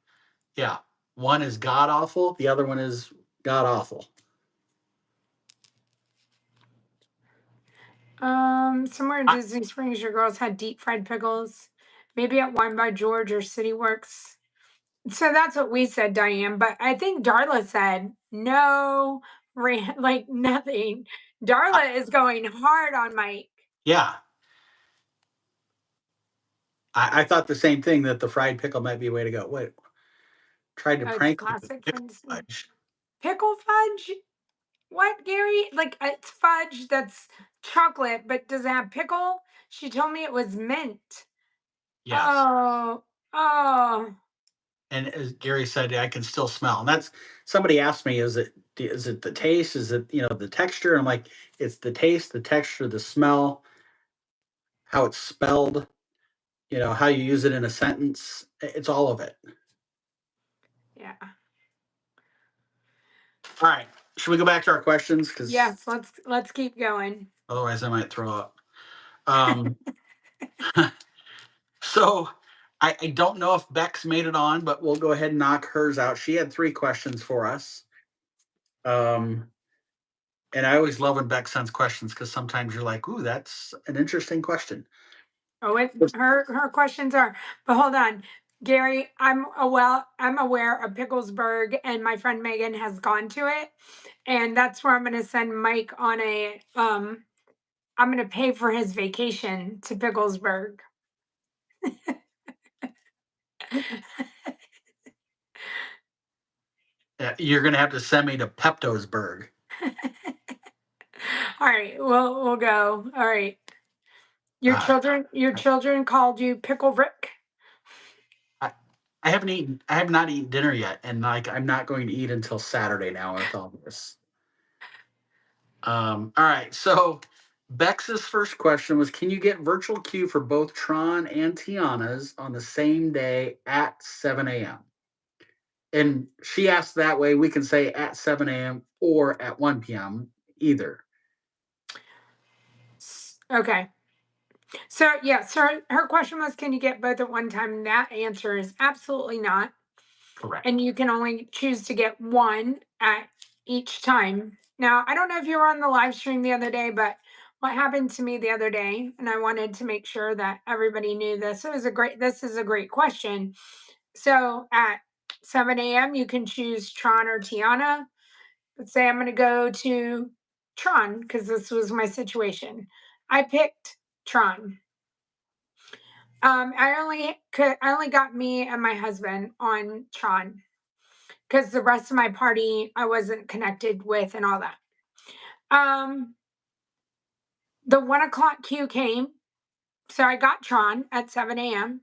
Yeah. One is god awful. The other one is god awful. Somewhere in Disney Springs, your girls had deep fried pickles. Maybe at Wine by George or City Works. So that's what we said, Diane. But I think Darla said no, like nothing. I, Darla is going hard on Mike. yeah. I thought the same thing that the fried pickle might be a way to go. Wait, tried to Oh, it's prank me with classic pickle French. fudge. Pickle fudge? What, Gary? Like it's fudge that's chocolate, but does it have pickle? She told me it was mint. Yes. Oh, oh, And as Gary said, I can still smell. And that's somebody asked me, is it the taste? Is it, the texture? I'm like, it's the taste, the texture, the smell, how it's spelled, how you use it in a sentence. It's all of it. yeah. All right. Should we go back to our questions? Because Yes, let's keep going. otherwise I might throw up. Um, so I don't know if Beck's made it on, but we'll go ahead and knock hers out. She had 3 questions for us. Um, and I always love when Beck sends questions because sometimes you're like, ooh, that's an interesting question. Oh, her questions are, but hold on. Gary, I'm aware of Picklesburg and my friend Megan has gone to it. And that's where I'm gonna send Mike on a I'm gonna pay for his vacation to Picklesburg. You're going to have to send me to Peptosburg. All right, we'll go. All right. Uh, Your children called you Pickle Rick. I, I haven't eaten. I have not eaten dinner yet, and like I'm not going to eat until Saturday now with all this. All right. So Bex's first question was, can you get virtual queue for both Tron and Tiana's on the same day at 7 a.m.? And she asked that way we can say at 7 a.m. or at 1 p.m. either. Okay. So yeah, so her question was, can you get both at one time? And that answer is absolutely not. Correct. And you can only choose to get one at each time. Now, I don't know if you were on the live stream the other day, but what happened to me the other day, and I wanted to make sure that everybody knew this. This is a great question. So at 7 a.m., you can choose Tron or Tiana. Let's say I'm going to go to Tron because this was my situation. I picked Tron. I only got me and my husband on Tron because the rest of my party I wasn't connected with and all that. Um, the 1 o'clock queue came, so I got Tron at 7 a.m.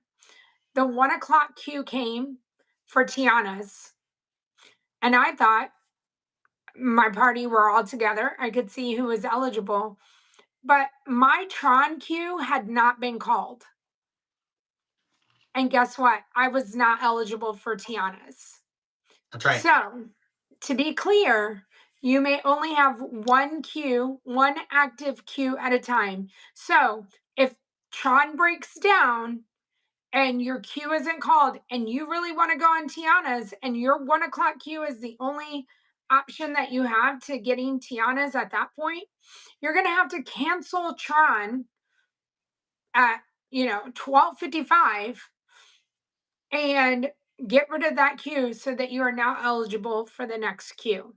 The 1 o'clock queue came for Tiana's, and I thought my party were all together. I could see who was eligible, but my Tron queue had not been called. And guess what? I was not eligible for Tiana's. That's right. So, to be clear, you may only have one active queue at a time. So, if Tron breaks down and your queue isn't called and you really want to go on Tiana's and your 1 o'clock queue is the only option that you have to getting Tiana's at that point, you're going to have to cancel Tron at 12:55 and get rid of that queue so that you are now eligible for the next queue.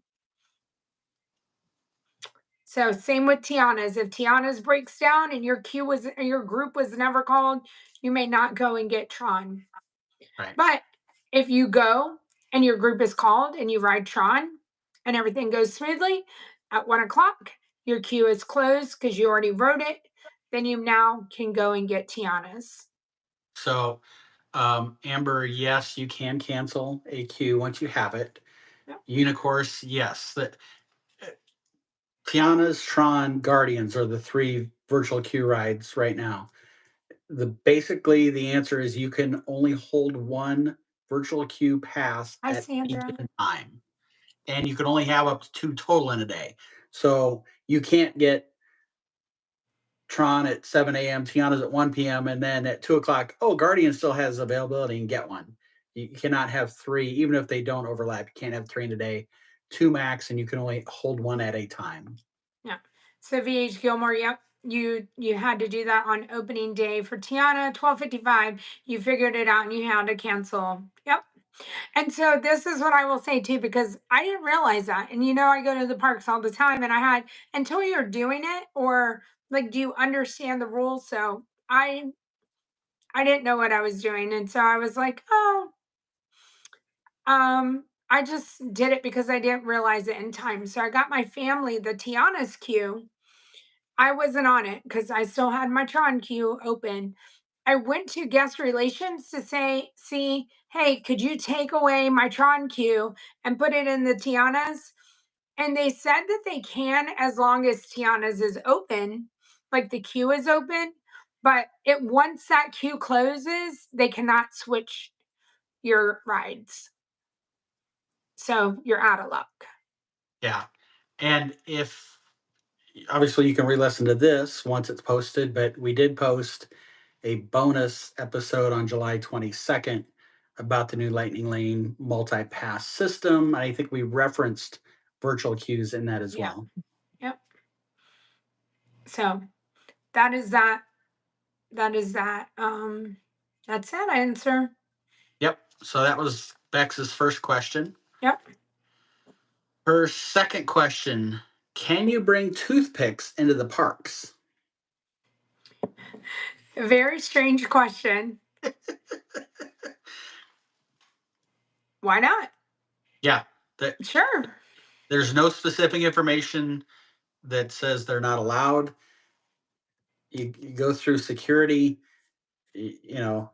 So same with Tiana's. If Tiana's breaks down and your group was never called, you may not go and get Tron. Right. But if you go and your group is called and you ride Tron and everything goes smoothly, at 1 o'clock, your queue is closed because you already wrote it. Then you now can go and get Tiana's. So, Amber, yes, you can cancel a queue once you have it. Yep. Unicourse, yes. Tiana's, Tron, Guardians are the three virtual queue rides right now. Basically the answer is you can only hold one virtual queue pass Hi, at any Sandra. given time, and you can only have up to two total in a day. So you can't get Tron at 7 a.m., Tiana's at 1 p.m., and then at 2 o'clock, oh, Guardian still has availability and get one. You cannot have three, even if they don't overlap. You can't have three in a day, two max, and you can only hold one at a time. Yeah. So VH Gilmore, yep. You had to do that on opening day for Tiana, 12:55. You figured it out and you had to cancel. Yep. And so this is what I will say too, because I didn't realize that. And I go to the parks all the time and I had until you're doing it or like do you understand the rules? So I didn't know what I was doing. And so I was like, oh, I just did it because I didn't realize it in time. So I got my family the Tiana's queue. I wasn't on it because I still had my Tron queue open. I went to guest relations to see, hey, could you take away my Tron queue and put it in the Tiana's? And they said that they can as long as Tiana's is open, like the queue is open. But once that queue closes, they cannot switch your rides. So you're out of luck. Yeah. And if obviously you can re-listen to this once it's posted, but we did post a bonus episode on July 22nd about the new Lightning Lane multi-pass system. I think we referenced virtual queues in that as Yeah. well. Yep. So that is that. That is that. That's that answer. Yep. So that was Bex's first question. Yep. Her second question, can you bring toothpicks into the parks? Very strange question. Why not? Yeah. th- Sure. There's no specific information that says they're not allowed. You go through security, you know,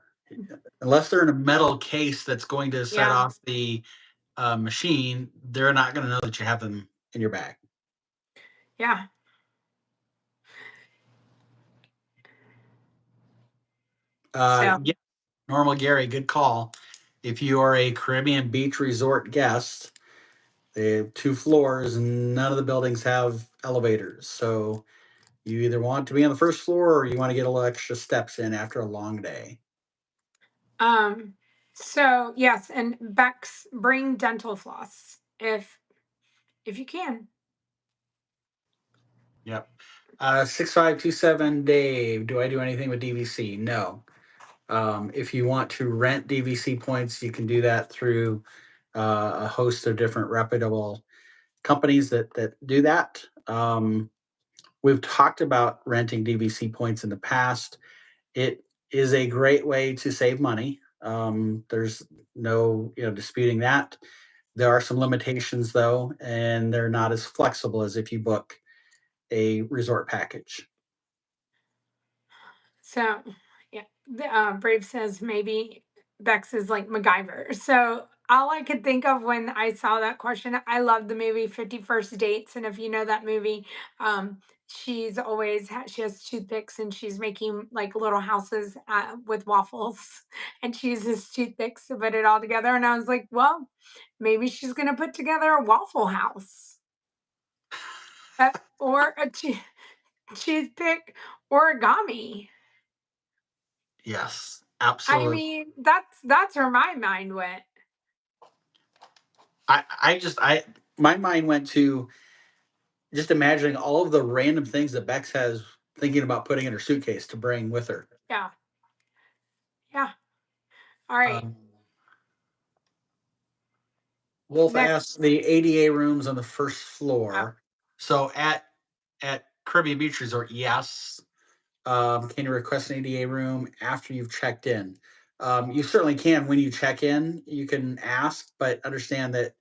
unless they're in a metal case that's going to set Yeah. off the machine, they're not going to know that you have them in your bag. Yeah. So, Yeah, normal Gary, good call. If you are a Caribbean beach resort guest, they have 2 floors, and none of the buildings have elevators. So you either want to be on the first floor or you want to get a little extra steps in after a long day. um, so yes, and Bex, bring dental floss if you can. Yep. 6527 Dave, do I do anything with DVC? No. If you want to rent DVC points, you can do that through a host of different reputable companies that do that. We've talked about renting DVC points in the past. It is a great way to save money. There's no disputing that. There are some limitations though, and they're not as flexible as if you book a resort package. So, yeah, Brave says maybe Bex is like MacGyver. So, all I could think of when I saw that question, I love the movie 51st Dates. And if you know that movie, she has toothpicks and she's making like little houses with waffles and she uses toothpicks to put it all together. And I was like, well, maybe she's going to put together a waffle house or a toothpick origami. Yes, I absolutely. mean, that's where my mind went. I my mind went to just imagining all of the random things that Bex has thinking about putting in her suitcase to bring with her. Yeah, yeah. All right. Um, Wolf asked Next. the ADA rooms on the first Oh, floor. So at Caribbean Beach Resort, yes. Can you request an ADA room after you've checked in? You certainly can when you check in. You can ask, but understand that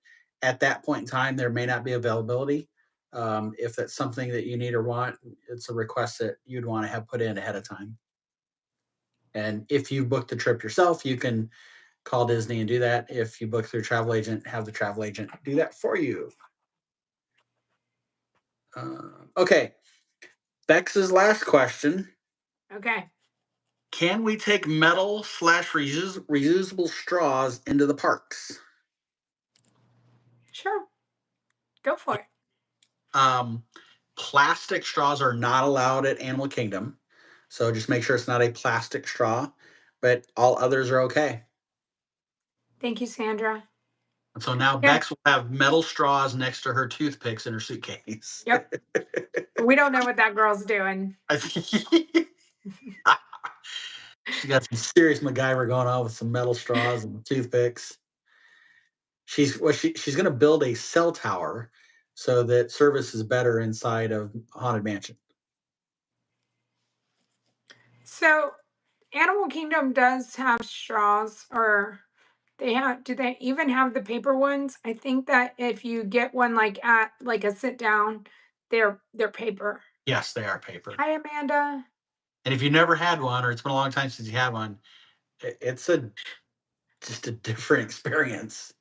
at that point in time there may not be availability. If that's something that you need or want, it's a request that you'd want to have put in ahead of time. And if you book the trip yourself, you can call Disney and do that. If you book through a travel agent, have the travel agent do that for you. Okay, Bex's last question. okay. Can we take metal slash reusable straws into the parks? Sure. Go for it. Um, Plastic straws are not allowed at Animal Kingdom. So just make sure it's not a plastic straw, but all others are okay. Thank you, Sandra. And so now Yeah. Bex will have metal straws next to her toothpicks in her suitcase. Yep. We don't know what that girl's doing. She got some serious MacGyver going on with some metal straws and toothpicks. She's going to build a cell tower so that service is better inside of Haunted Mansion. So, Animal Kingdom does have straws, or do they even have the paper ones? I think that if you get one like at like a sit down, they're paper. Yes, they are paper. Hi, Amanda. And if you never had one, or it's been a long time since you had one, it's a just a different experience.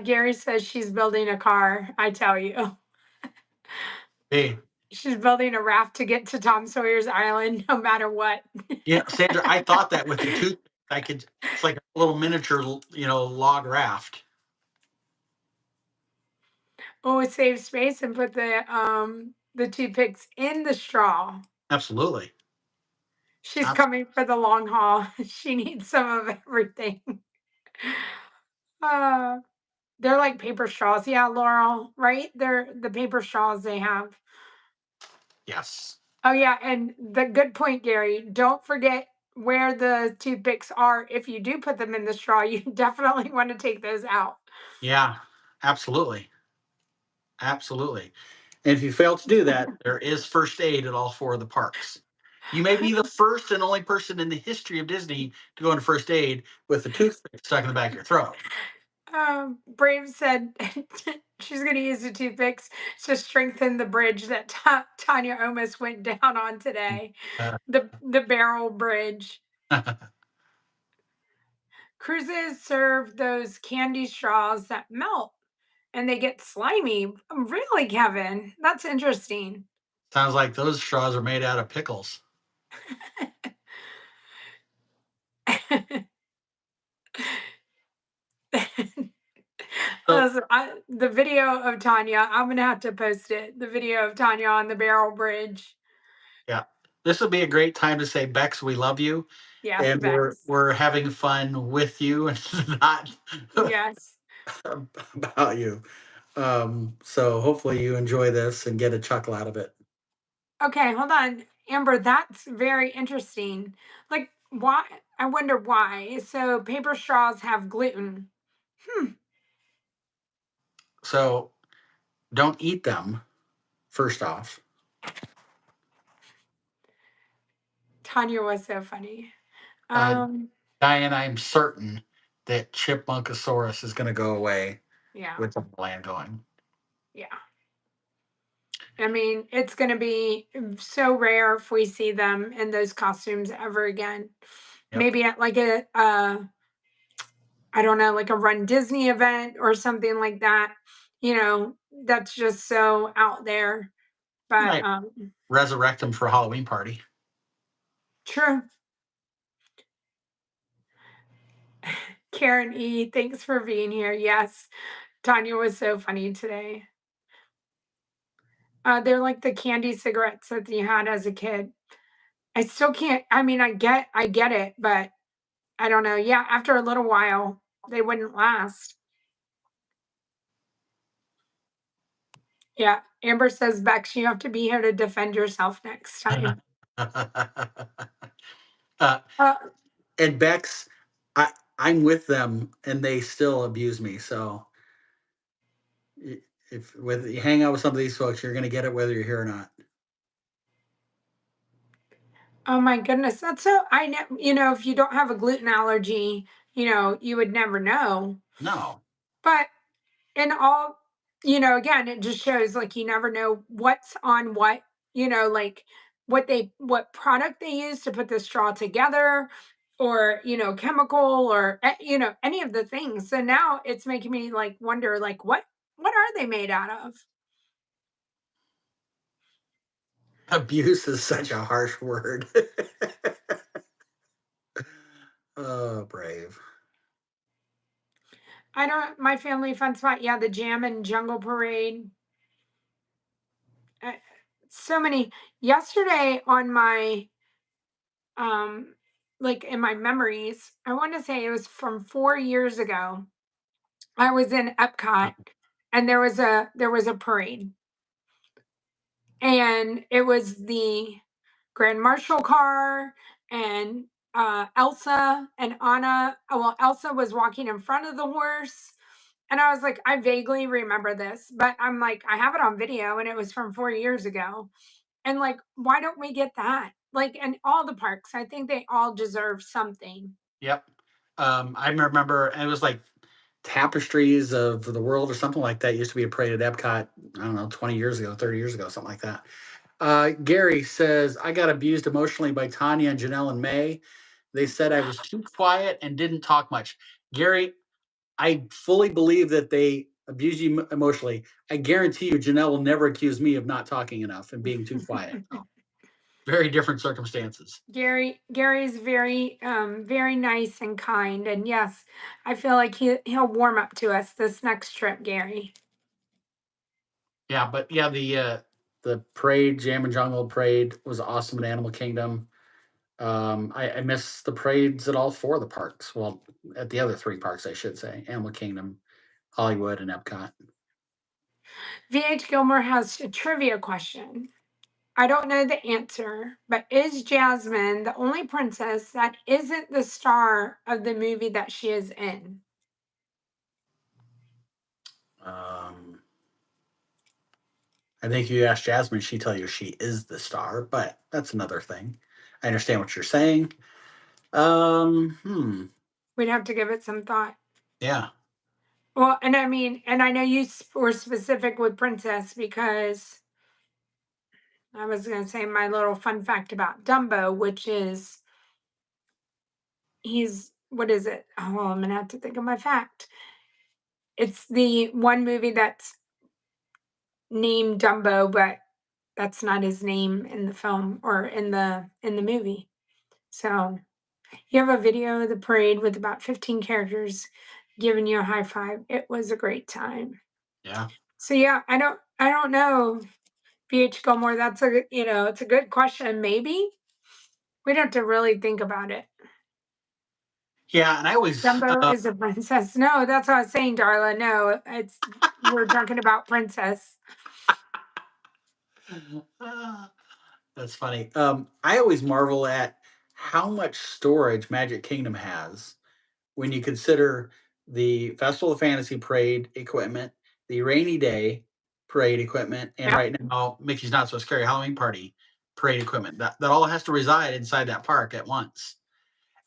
Gary says she's building a car. I tell you. Hey, She's building a raft to get to Tom Sawyer's Island no matter what. yeah, Sandra, I thought that with the tooth, I could. It's like a little miniature, log raft. Oh, save space and put the toothpicks in the straw. Absolutely. She's Abs- coming for the long haul. She needs some of everything. Uh, they're like paper straws. Yeah, Laurel, right? They're the paper straws they have. yes. Oh yeah, and the good point, Gary. Don't forget where the toothpicks are. If you do put them in the straw, you definitely want to take those out. Yeah. Absolutely. Absolutely. And if you fail to do that, there is first aid at all 4 of the parks. You may be the first and only person in the history of Disney to go into first aid with a toothpick stuck in the back of your throat. Brave said she's going to use the toothpicks to strengthen the bridge that Tanya almost went down on today. Uh, The barrel bridge. Cruises serve those candy straws that melt and they get slimy. Really, Kevin? That's interesting. Sounds like those straws are made out of pickles. So The video of Tanya, I'm gonna have to post it. The video of Tanya on the barrel bridge. yeah, this would be a great time to say, Bex, we love you, Yes, and Bex. we're having fun with you and not Yes. about you. So hopefully you enjoy this and get a chuckle out of it. Okay, hold on. Amber, that's very interesting. Like, why? I wonder why. So, paper straws have gluten. Hmm. So don't eat them, first off. Tanya was so funny. Uh, Um, Diane, I'm certain that Chipmunkosaurus is going to go away yeah, with the land going. yeah. I mean, it's going to be so rare if we see them in those costumes ever again. Yep. Maybe at like I don't know, like a Run Disney event or something like that. That's just so out there. But Might resurrect them for a Halloween party. true. Karen E, thanks for being here. Yes, Tanya was so funny today. They're like the candy cigarettes that you had as a kid. I still can't. I mean, I get it, but I don't know. Yeah, after a little while, they wouldn't last. Yeah, Amber says, Bex, you have to be here to defend yourself next time. uh, Uh, and Bex, I'm with them, and they still abuse me. So if with you hang out with some of these folks, you're going to get it whether you're here or not. oh my goodness, that's so. I know. If you don't have a gluten allergy, you would never know. No. But and all again, it just shows like you never know what's on what, like what product they use to put the straw together, or chemical, or any of the things. So now it's making me like wonder, like what are they made out of? Abuse is such a harsh word. Oh, brave. I don't. My family fun spot, yeah, the Jam and Jungle Parade. uh, so many. Yesterday on my um like in my memories, I want to say it was from 4 years ago. I was in Epcot, and there was a parade, and it was the Grand Marshal car, and Elsa and Anna. Well, Elsa was walking in front of the horse, and I was like, I vaguely remember this, but I'm like, I have it on video, and it was from 4 years ago. And like, why don't we get that? Like, and all the parks, I think they all deserve something. Yep. I remember it was like Tapestries of the World or something like that used to be a parade at Epcot, I don't know, 20 years ago, 30 years ago, something like that. Gary says, I got abused emotionally by Tanya and Janelle and May. They said I was too quiet and didn't talk much. Gary, I fully believe that they abuse you emotionally. I guarantee you, Janelle will never accuse me of not talking enough and being too quiet. So, very different circumstances. Gary's very nice and kind, and yes, I feel like he'll warm up to us this next trip, Gary. Yeah, but yeah, the parade, Jam and Jungle parade, was awesome at Animal Kingdom. I miss the parades at all four of the parks. Well, at the other three parks, I should say: Animal Kingdom, Hollywood, and Epcot. VH Gilmore has a trivia question. I don't know the answer, but is Jasmine the only princess that isn't the star of the movie that she is in? Um, I think you ask Jasmine, she tell you she is the star, but that's another thing. I understand what you're saying. Um, hmm, We'd have to give it some thought. yeah. Well, and I mean, and I know you were specific with Princess because I was going to say my little fun fact about Dumbo, which is he's what is it? Oh, well, I'm gonna have to think of my fact. It's the one movie that's named Dumbo, but that's not his name in the film or in the movie. So you have a video of the parade with about 15 characters giving you a high five. It was a great time. Yeah. So yeah, I don't know, BH Gilmore. That's a it's a good question. Maybe we'd have to really think about it. Yeah, and I always Dumbo is a princess. No, that's what I was saying, Darla. No, it's we're talking about princess. that's funny. I always marvel at how much storage Magic Kingdom has when you consider the Festival of Fantasy parade equipment, the rainy day parade equipment, and Yep. right now Mickey's Not So Scary Halloween Party parade equipment. That all has to reside inside that park at once.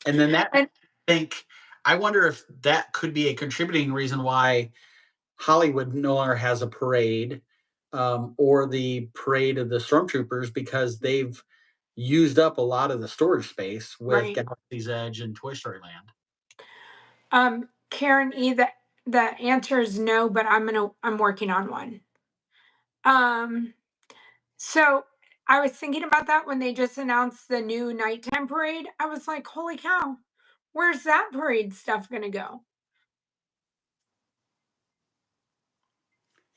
And then that And think I wonder if that could be a contributing reason why Hollywood no longer has a parade, or the parade of the stormtroopers because they've used up a lot of the storage space with right. Galaxy's Edge and Toy Story Land. Karen E, the answer is no, but I'm working on one. Um, so I was thinking about that when they just announced the new nighttime parade. I was like, holy cow, where's that parade stuff gonna go?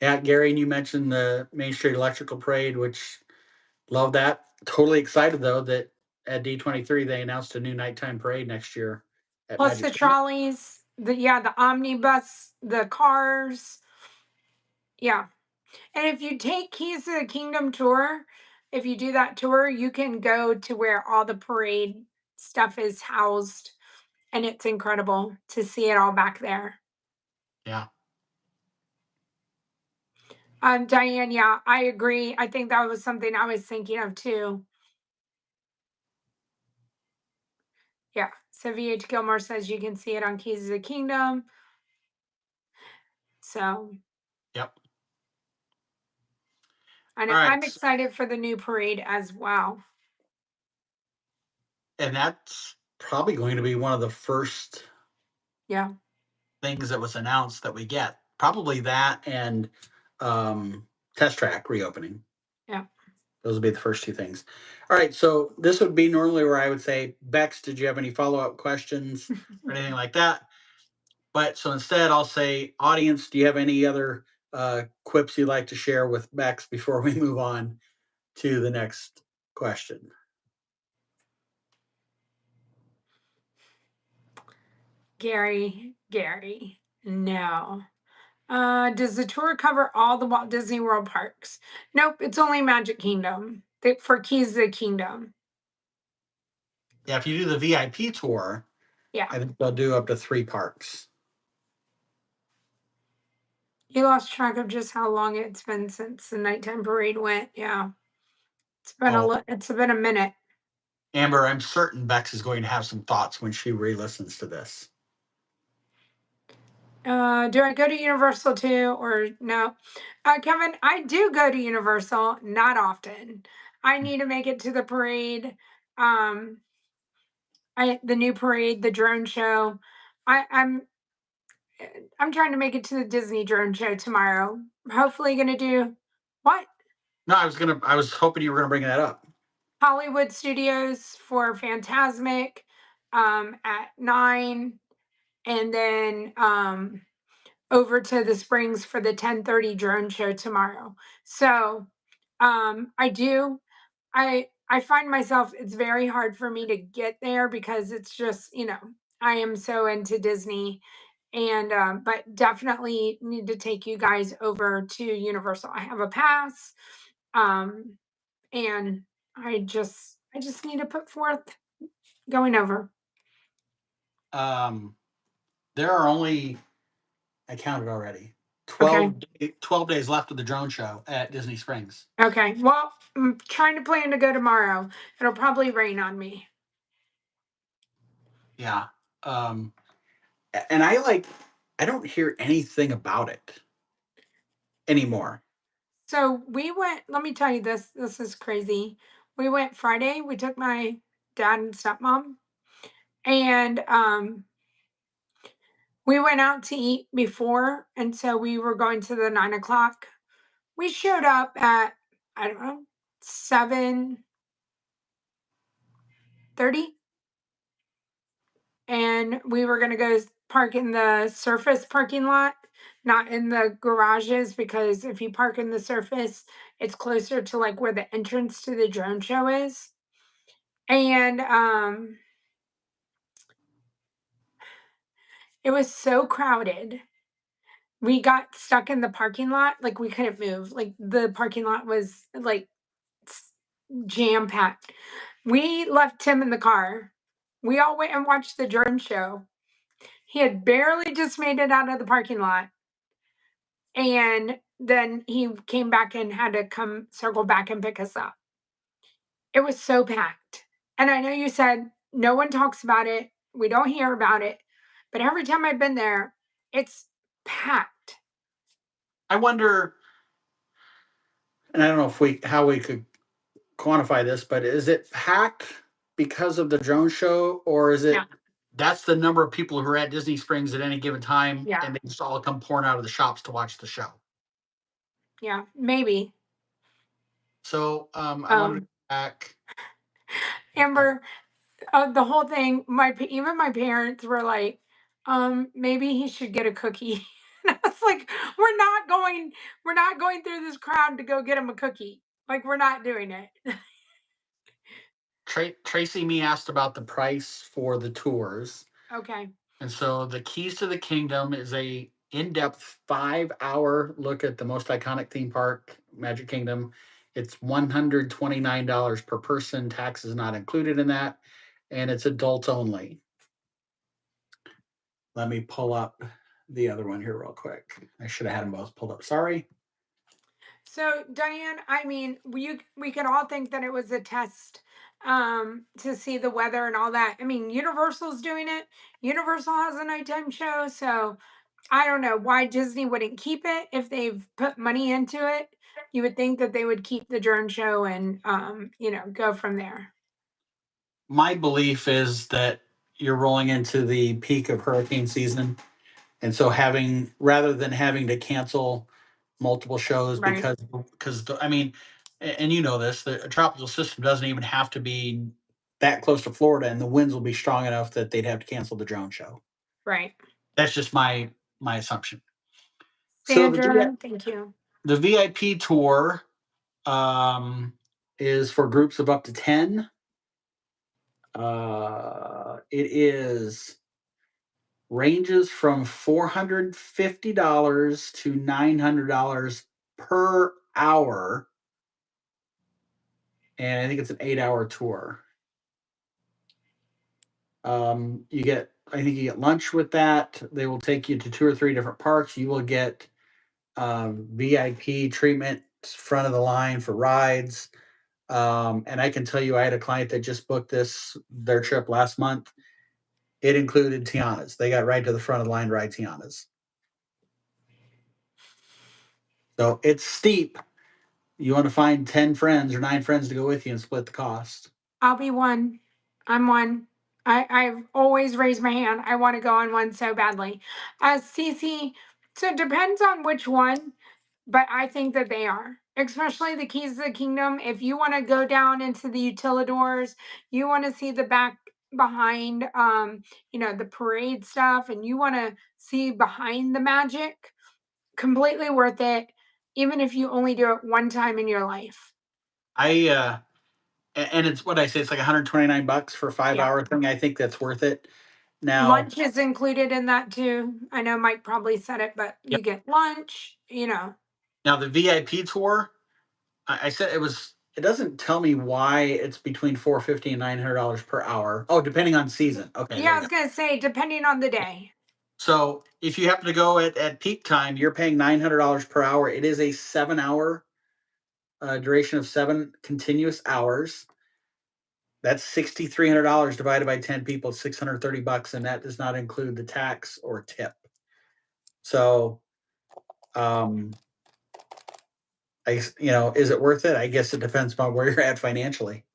Yeah, Gary, and you mentioned the Main Street Electrical Parade, which love that. Totally excited though that at D23 they announced a new nighttime parade next year at Plus Magic the Kingdom. trolleys, the omnibus, the cars. Yeah. And if you take Keys to the Kingdom tour, if you do that tour, you can go to where all the parade stuff is housed, and it's incredible to see it all back there. Yeah. Diane, yeah, I agree. I think that was something I was thinking of too. Yeah. So VH Gilmore says you can see it on Keys of the Kingdom. So Yep. I All know I'm right. excited for the new parade as well. And that's probably going to be one of the first Yeah. things that was announced that we get. Probably that and test track reopening. Yeah. Those would be the first two things. All right. So this would be normally where I would say, Bex, did you have any follow up questions or anything like that? But so instead, I'll say, audience, do you have any other quips you'd like to share with Bex before we move on to the next question? Gary, no. Does the tour cover all the Walt Disney World parks? Nope, it's only Magic Kingdom for Keys to the Kingdom. Yeah, if you do the VIP tour, Yeah. I think they'll do up to 3 parks. You lost track of just how long it's been since the nighttime parade went. Yeah. Oh, It's been a minute. Amber, I'm certain Bex is going to have some thoughts when she re listens to this. Do I go to Universal too or no? Kevin, I do go to Universal, not often. I need to make it to the parade. Um, the new parade, the drone show. I, I'm I'm trying to make it to the Disney drone show tomorrow. Hopefully gonna do what? No, I was hoping you were gonna bring that up. Hollywood Studios for Phantasmic at 9, and then over to the Springs for the 10:30 drone show tomorrow. So I do I find myself it's very hard for me to get there because it's just, I am so into Disney, and but definitely need to take you guys over to Universal. I have a pass, um and I just need to put forth going over. Um, there are only, I counted already, Okay. 12 days left of the drone show at Disney Springs. Okay. Well, I'm trying to plan to go tomorrow. It'll probably rain on me. Yeah. And I like I don't hear anything about it anymore. So we went, let me tell you this, this is crazy. We went Friday, we took my dad and stepmom, and we went out to eat before, and so we were going to the 9 o'clock. We showed up at, I don't know, 7:30, and we were gonna go park in the surface parking lot, not in the garages, because if you park in the surface, it's closer to like where the entrance to the drone show is. And it was so crowded. We got stuck in the parking lot, like we couldn't move. Like the parking lot was like jam packed. We left Tim in the car. We all went and watched the drone show. He had barely just made it out of the parking lot. And then he came back and had to come circle back and pick us up. It was so packed. And I know you said no one talks about it, we don't hear about it, but every time I've been there, it's packed. I wonder, and I don't know if we how we could quantify this, but is it packed because of the drone show, or is Yeah, it that's the number of people who are at Disney Springs at any given time, yeah, and they just all come pouring out of the shops to watch the show? yeah, maybe. So I wanted to Um, go back. Uh, Amber, the whole thing, even my parents were like, maybe he should get a cookie. And I was like, we're not going through this crowd to go get him a cookie. Like we're not doing it. Tracy me asked about the price for the tours. Okay. And so the Keys to the Kingdom is a in-depth 5-hour look at the most iconic theme park, Magic Kingdom. It's $129 per person. Tax is not included in that, and it's adult only. Let me pull up the other one here real quick. I should have had them both pulled up. Sorry. So Diane, I mean, we could all think that it was a test to see the weather and all that. I mean, Universal's doing it. Universal has a nighttime show, so I don't know why Disney wouldn't keep it if they've put money into it. You would think that they would keep the drone show and go from there. My belief is that you're rolling into the peak of hurricane season. And so having rather than having to cancel multiple shows Right, because I mean, and you know this, the tropical system doesn't even have to be that close to Florida, and the winds will be strong enough that they'd have to cancel the drone show. right. That's just my assumption. So Sandra, thank you. the VIP tour um, is for groups of up to 10. It is ranges from $450 to $900 per hour, and I think it's an 8-hour tour. You get, I think you get lunch with that. They will take you to 2 or 3 different parks. You will get VIP treatment, front of the line for rides. And I can tell you, I had a client that just booked their trip last month. It included Tiana's. They got right to the front of the line to ride Tiana's. So it's steep. You want to find 10 friends or 9 friends to go with you and split the cost. I'll be one. I'm one. I've always raised my hand. I want to go on one so badly. Cece, so it depends on which one, but I think that they are, especially the Keys of the Kingdom. If you want to go down into the utilidors, you want to see the back behind, the parade stuff, and you want to see behind the magic, completely worth it, even if you only do it one time in your life. I and it's what I say. It's like $129 for a five Yeah. hour thing. I think that's worth it. Now, Lunch is included in that too. I know Mike probably said it, but yeah. you get lunch. Now the VIP tour, I said it was. It doesn't tell me why it's between $450 and $900 per hour. Oh, depending on season. Okay, Yeah, there I you was go. gonna say, depending on the day. So if you happen to go at peak time, you're paying $900 per hour. It is a 7-hour duration of 7 continuous hours. That's $6,300 divided by 10 people, $630, and that does not include the tax or tip. So, um, is it worth it? I guess it depends on where you're at financially.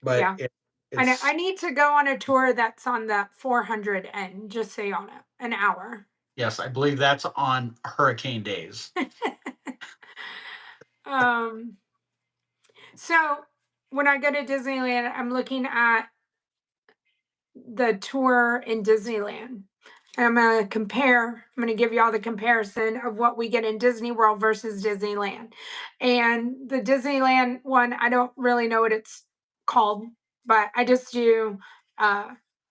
But Yeah. I know I it's need to go on a tour that's on the 400 end, just so y'all know. An hour. yes, I believe that's on hurricane days. um so when I go to Disneyland, I'm looking at the tour in Disneyland. I'm gonna compare. I'm gonna give you all the comparison of what we get in Disney World versus Disneyland. And the Disneyland one, I don't really know what it's called, but I just do uh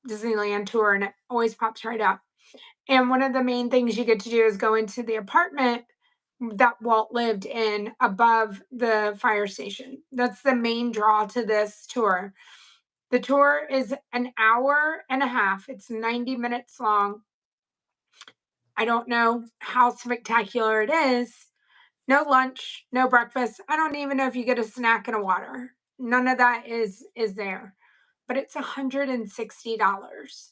Disneyland tour and it always pops right up. And one of the main things you get to do is go into the apartment that Walt lived in above the fire station. That's the main draw to this tour. The tour is an hour and a half. It's 90 minutes long. I don't know how spectacular it is. No lunch, no breakfast. I don't even know if you get a snack and a water. None of that is there. But it's $160.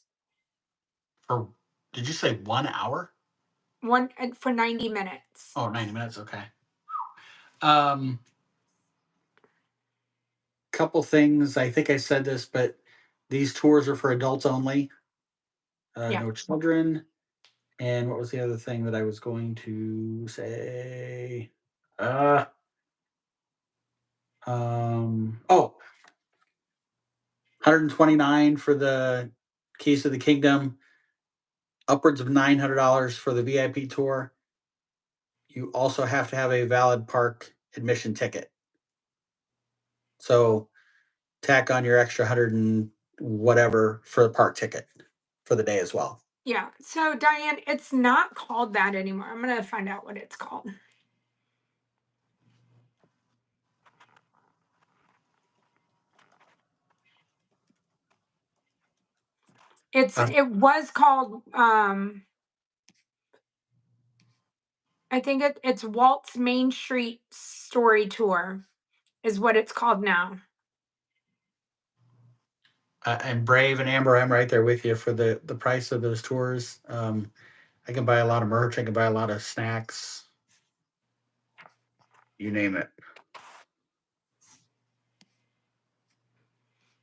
For did you say 1 hour? One for 90 minutes. Oh, 90 minutes. Okay. Um, couple things. I think I said this, but these tours are for adults only. Yeah. No children. And what was the other thing that I was going to say? Uh, oh, 129 for the Keys to the Kingdom, upwards of $900 for the VIP tour. You also have to have a valid park admission ticket. So tack on your extra 100 and whatever for the park ticket for the day as well. Yeah. So Diane, it's not called that anymore. I'm gonna find out what it's called. Uh, It was called I think it's Walt's Main Street Story Tour is what it's called now. and Brave and Amber, I'm right there with you for the price of those tours. I can buy a lot of merch. I can buy a lot of snacks. You name it.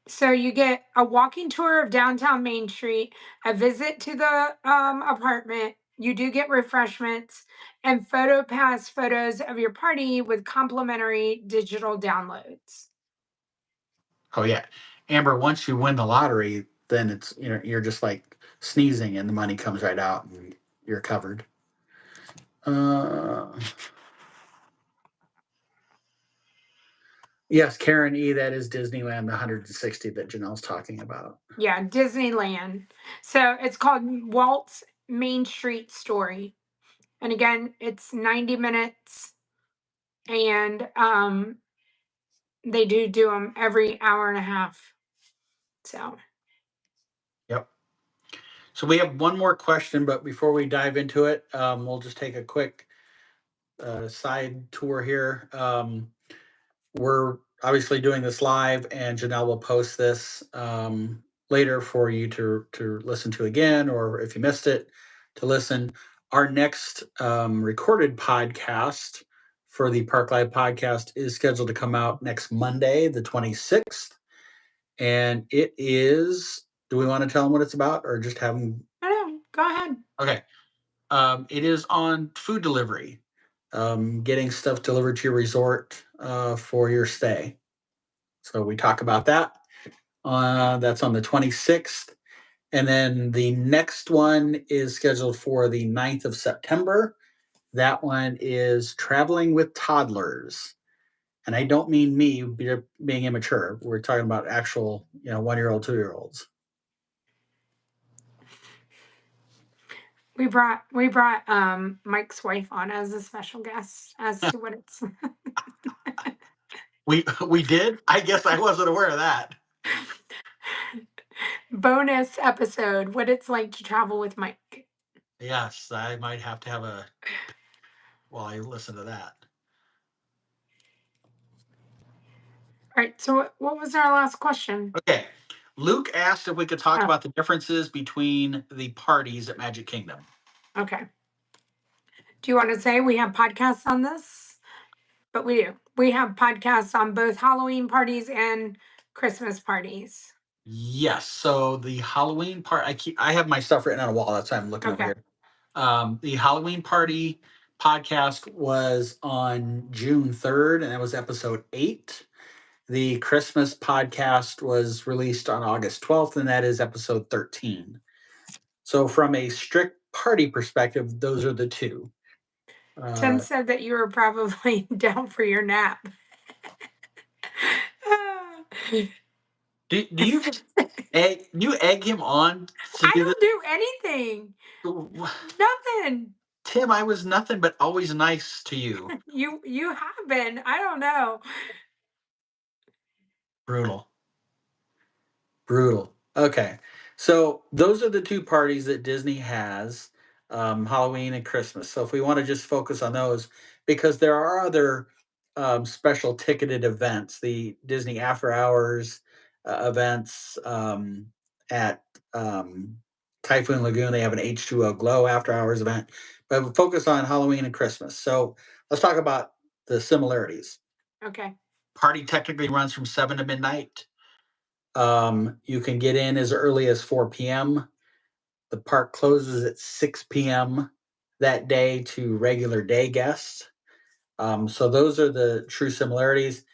So you get a walking tour of downtown Main Street, a visit to the apartment. You do get refreshments and photo pass photos of your party with complimentary digital downloads. Oh yeah, Amber. Once you win the lottery, then it's you're just like sneezing and the money comes right out and you're covered. Uh, yes, Karen E. That is Disneyland, the 160 that Janelle's talking about. Yeah, Disneyland. So it's called Walt's Main Street Story. And again, it's 90 minutes and they do them every hour and a half. So, Yep. So we have one more question, but before we dive into it, we'll just take a quick side tour here. We're obviously doing this live, and Janelle will post this later for you to listen to again, or if you missed it, to listen. Our next recorded podcast for the Park Live podcast is scheduled to come out next Monday, the 26th, and it is. Do we want to tell them what it's about, or just have them? I don't know. Go ahead. Okay. It is on food delivery, getting stuff delivered to your resort for your stay. So we talk about that. That's on the 26th. And then the next one is scheduled for the 9th of September. That one is traveling with toddlers. And I don't mean me being immature. We're talking about actual, 1-year-old, 2-year-olds. We brought Mike's wife on as a special guest as to what it's We did. I guess I wasn't aware of that. bonus episode, what it's like to travel with Mike. Yes, I might have to have a while I listen to that. All right. So what was our last question? Okay. Luke asked if we could talk Oh, about the differences between the parties at Magic Kingdom. Okay. Do you want to say we have podcasts on this? But we do. We have podcasts on both Halloween parties and Christmas parties. Yes. So the Halloween part, I have my stuff written on a wall. That's why I'm looking over Okay. here. The Halloween party podcast was on June 3rd, and it was episode 8. The Christmas podcast was released on August 12th, and that is episode 13. So, from a strict party perspective, those are the two. Tim Uh, said that you were probably down for your nap. do you just egg him on to I do this? don't do anything. Nothing. Tim, I was nothing but always nice to you. You have been. I don't know. Brutal. Brutal. Okay. So those are the two parties that Disney has, Halloween and Christmas. So if we want to just focus on those, because there are other special ticketed events, the Disney After Hours events at Typhoon Lagoon, they have an H2O Glow After Hours event, but we focus on Halloween and Christmas. So let's talk about the similarities. Okay. Party technically runs from 7 to midnight. You can get in as early as 4 p.m. The park closes at 6 p.m. that day to regular day guests. So those are the true similarities.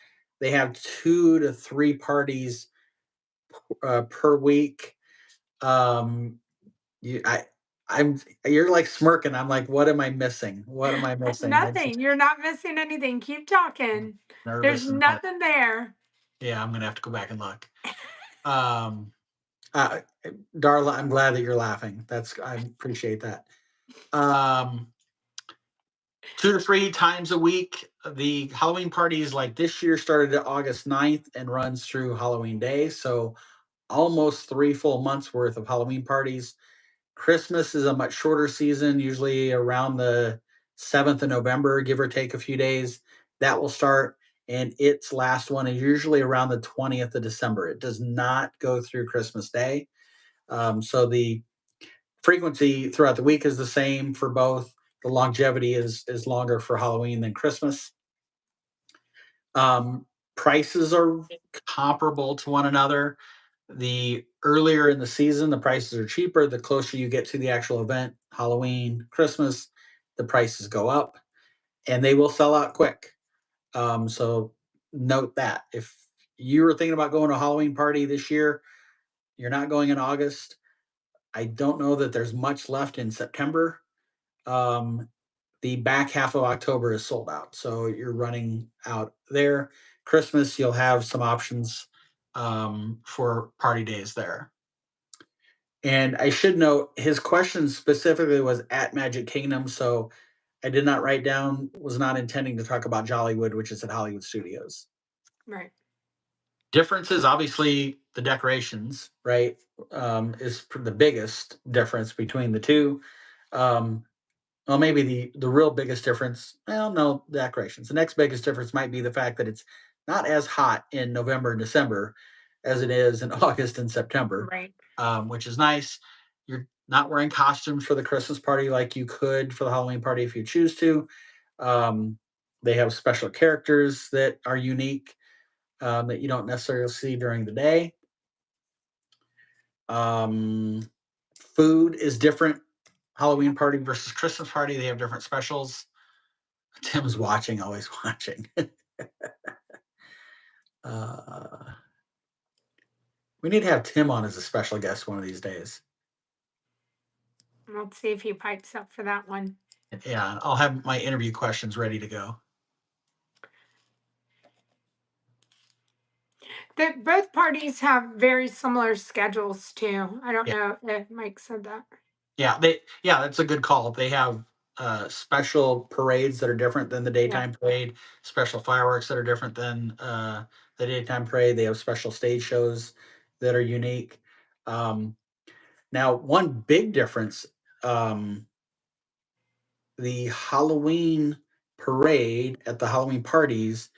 They have 2 to 3 parties per week. Um, you, I, you're like smirking. I'm like, what am I missing? What am I missing? I'm Nothing. You're not missing anything. Keep talking. There's nervous and all. nothing there. Yeah, I'm gonna have to go back and look. Um, uh, Darla, I'm glad that you're laughing. I appreciate that. Um, 2 to 3 times a week. The Halloween parties, like this year, started at August 9th and runs through Halloween Day. So almost 3 full months worth of Halloween parties. Christmas is a much shorter season, usually around the 7th of November, give or take a few days. That will start, and its last one is usually around the 20th of December. It does not go through Christmas Day. So the frequency throughout the week is the same for both. The longevity is longer for Halloween than Christmas. Um, Prices are comparable to one another. The earlier in the season, the prices are cheaper. The closer you get to the actual event, Halloween, Christmas, the prices go up, and they will sell out quick. So note that if you were thinking about going to a Halloween party this year, you're not going in August. I don't know that there's much left in September. Um, the back half of October is sold out, so you're running out there. Christmas, you'll have some options for party days there. And I should note his question specifically was at Magic Kingdom, so I did not write down, was not intending to talk about Jollywood, which is at Hollywood Studios. Right. Differences, obviously, the decorations, right, is the biggest difference between the two. Um, well, maybe the real biggest difference, well, no, decorations. The next biggest difference might be the fact that it's not as hot in November and December as it is in August and September, Right. which is nice. You're not wearing costumes for the Christmas party like you could for the Halloween party if you choose to. Um, they have special characters that are unique that you don't necessarily see during the day. Um, Food is different. Halloween party versus Christmas party, they have different specials. Tim's watching, always watching. uh, we need to have Tim on as a special guest one of these days. Let's see if he pipes up for that one. Yeah, I'll have my interview questions ready to go. Both parties have very similar schedules too. I don't Yeah, know if Mike said that. that's a good call. They have special parades that are different than the Yeah. daytime parade, special fireworks that are different than the daytime parade. They have special stage shows that are unique. Um, Now, one big difference, um, the Halloween parade at the Halloween parties,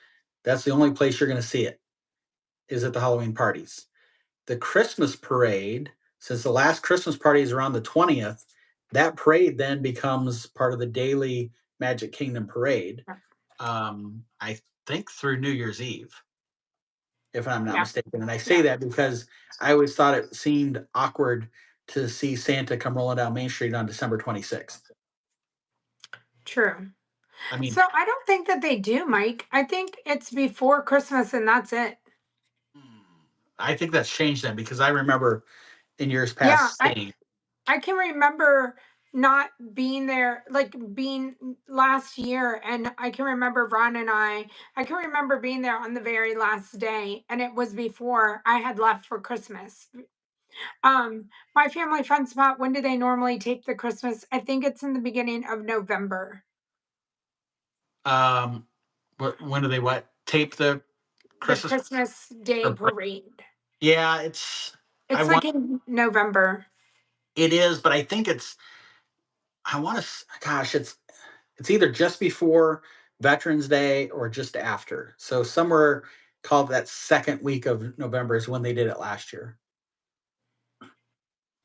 that's the only place you're going to see it, is at the Halloween parties. The Christmas parade, since the last Christmas party is around the 20th, that parade then becomes part of the daily Magic Kingdom parade. I think through New Year's Eve, if I'm not Yeah, mistaken. And I say yeah, that because I always thought it seemed awkward to see Santa come rolling down Main Street on December 26th. true. I mean, So I don't think that they do, Mike. I think it's before Christmas and that's it. I think that's changed then because I remember in years Yeah, past seeing. I can remember not being there, like being last year, and I can remember Ron and I can remember being there on the very last day, and it was before I had left for Christmas. My family fun spot, when do they normally tape the Christmas? I think it's in the beginning of November. um, when do they what tape the The Christmas Christmas Day or parade. yeah, it's I It's want like in November. it is, but I think I want to gosh, it's either just before Veterans Day or just after. So somewhere called that second week of November is when they did it last year.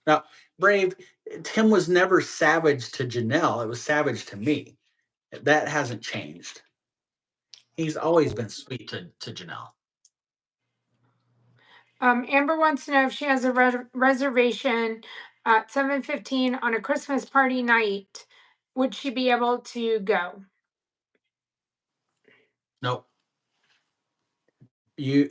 Now, Brave, Tim was never savage to Janelle. It was savage to me. That hasn't changed. He's always been sweet to Janelle. Amber wants to know if she has a reservation at 7:15 on a Christmas party night. Would she be able to go? Nope. You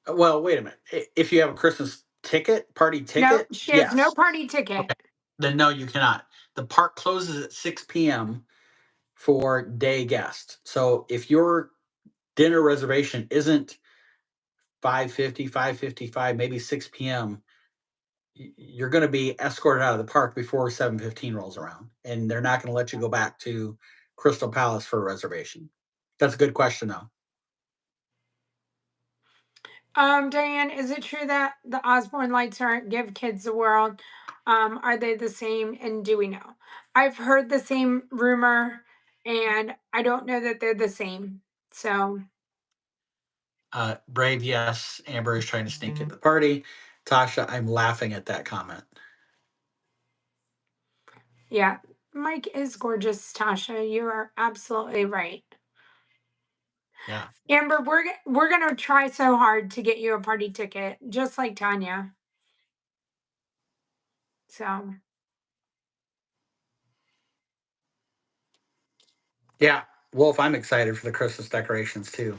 well, wait a minute. If you have a Christmas ticket, party No, ticket, she has no yes. party ticket. Okay. Then no, you cannot. The park closes at 6 p.m. for day guests. So if your dinner reservation isn't 5:50, 5:55, maybe 6 p.m., you're going to be escorted out of the park before 7:15 rolls around, and they're not going to let you go back to Crystal Palace for a reservation. That's a good question, though. Diane, is it true that the Osborne lights aren't Give Kids the World? Are they the same, and do we know? I've heard the same rumor, and I don't know that they're the same. So Brave, yes. Amber is trying to sneak into the party. Tasha, I'm laughing at that comment. yeah, Mike is gorgeous, Tasha. You are absolutely right. Yeah. Amber, we're gonna try so hard to get you a party ticket, just like Tanya. So Yeah. Wolf, I'm excited for the Christmas decorations too.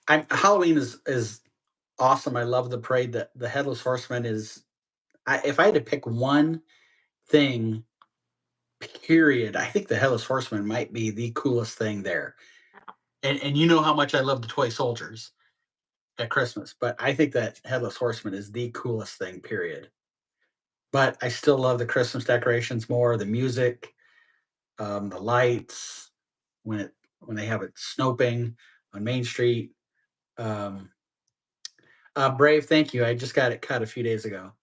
I'm Halloween is awesome. I love the parade. The headless horseman is. If I had to pick one thing, period, I think the headless horseman might be the coolest thing there. And you know how much I love the toy soldiers at Christmas, but I think that headless horseman is the coolest thing. Period. But I still love the Christmas decorations more. The music, the lights, when it when they have it snoping on Main Street. Um, Brave, thank you. I just got it cut a few days ago.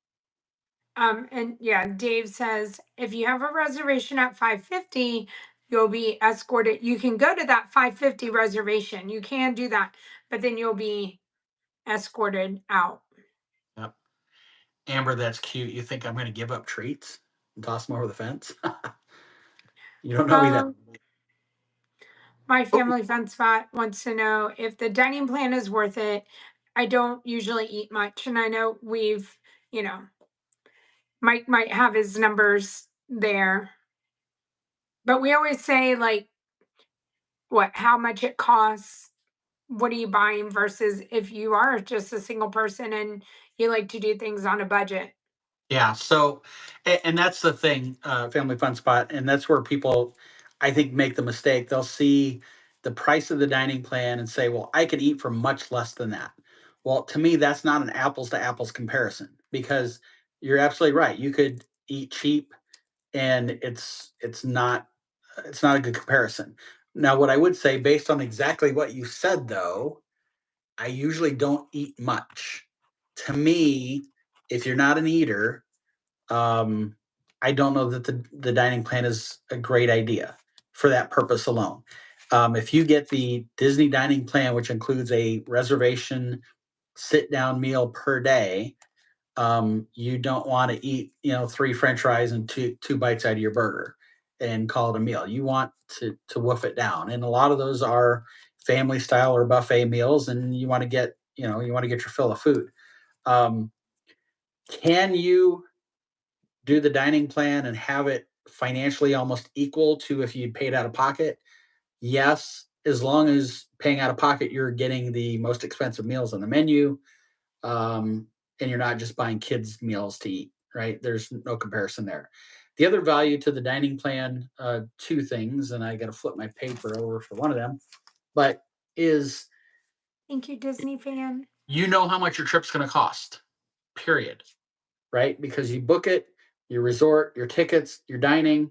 and yeah, Dave says if you have a reservation at 5:50, you'll be escorted. You can go to that 5:50 reservation. You can do that, but then you'll be escorted out. Yep. Amber, that's cute. You think I'm going to give up treats and toss them over the fence? You don't know me that. Um, my Oh, family fun spot wants to know if the dining plan is worth it. I don't usually eat much, and I know we've, you know, Mike might have his numbers there, but we always say like how much it costs, what are you buying versus if you are just a single person and you like to do things on a budget. yeah. So, and that's the thing, Family Fun Spot, and that's where people, I think, make the mistake. They'll see the price of the dining plan and say, "Well, I could eat for much less than that." Well, to me, that's not an apples to apples comparison because you're absolutely right. You could eat cheap, and it's not a good comparison. Now, what I would say, based on exactly what you said, though, I usually don't eat much. To me, if you're not an eater, um, I don't know that the dining plan is a great idea for that purpose alone. If you get the Disney dining plan, which includes a reservation sit down meal per day, You don't want to eat, three French fries and two bites out of your burger and call it a meal. You want to woof it down, and a lot of those are family style or buffet meals, and you want to get your fill of food. Um, can you do the dining plan and have it financially almost equal to if you paid out of pocket? Yes, as long as paying out of pocket, you're getting the most expensive meals on the menu, um, and you're not just buying kids' meals to eat, right? There's no comparison there. The other value to the dining plan, two things, and I got to flip my paper over for one of them, but is Thank you, Disney fan. you know how much your trip's going to cost, period, right? Because you book it, your resort, your tickets, your dining,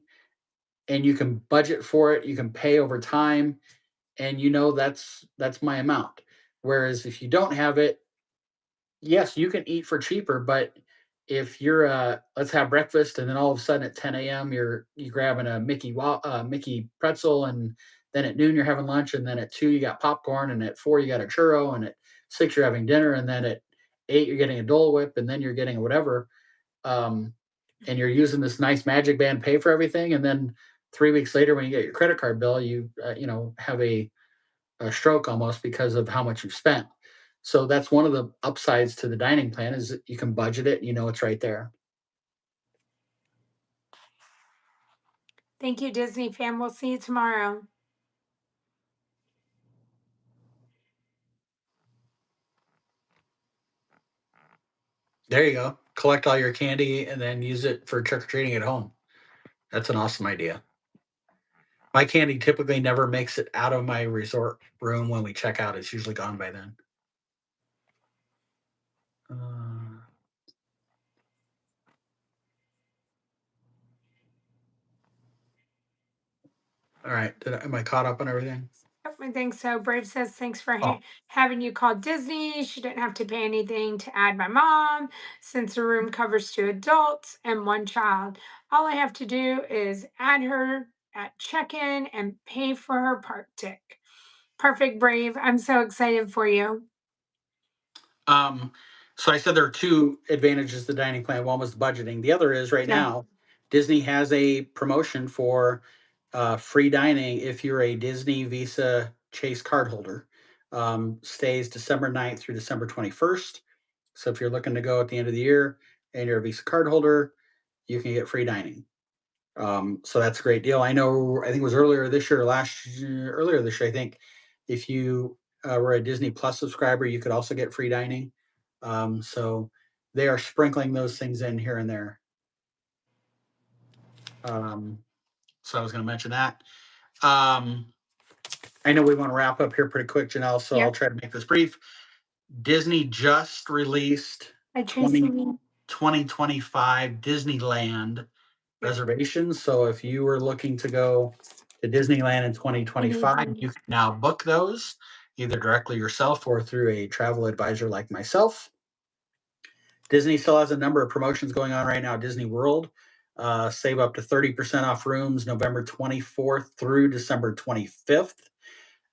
and you can budget for it. You can pay over time, and that's my amount. Whereas if you don't have it, yes, you can eat for cheaper, but if you're let's have breakfast and then all of a sudden at 10 a.m. you grabbing a Mickey pretzel, and then at noon you're having lunch, and then at 2 you got popcorn, and at 4 you got a churro, and at 6 you're having dinner, and then at 8 you're getting a Dole Whip, and then you're getting a whatever, um, and you're using this nice magic band pay for everything, and then 3 weeks later when you get your credit card bill, you have a stroke almost because of how much you've spent. So that's one of the upsides to the dining plan is that you can budget it, it's right there. Thank you, Disney fan. We'll see you tomorrow. There you go. Collect all your candy and then use it for trick or treating at home. That's an awesome idea. My candy typically never makes it out of my resort room when we check out. It's usually gone by then. All right. Am I caught up on everything? Yep, I think so. Brave says thanks for Oh, having you call Disney. She didn't have to pay anything to add my mom since the room covers two adults and one child. All I have to do is add her at check-in and pay for her park tick. Perfect, Brave. I'm so excited for you. Um, so I said there are two advantages to the dining plan. One was the budgeting. The other is right Yeah. now, Disney has a promotion for free dining if you're a Disney Visa Chase card holder. Stays December 9th through December 21st. So if you're looking to go at the end of the year and you're a Visa card holder, you can get free dining. So that's a great deal. I think it was earlier this year, earlier this year, I think, if you were a Disney Plus subscriber, you could also get free dining. So they are sprinkling those things in here and there. So I was going to mention that. I know we want to wrap up here pretty quick, Janelle, so I'll try to make this brief. Disney just released Hi, Tracy. 2025 Disneyland reservations. So if you were looking to go to Disneyland in 2025, you can now book those either directly yourself or through a travel advisor like myself. Disney still has a number of promotions going on right now. Disney World, save up to 30% off rooms November 24th through December 25th.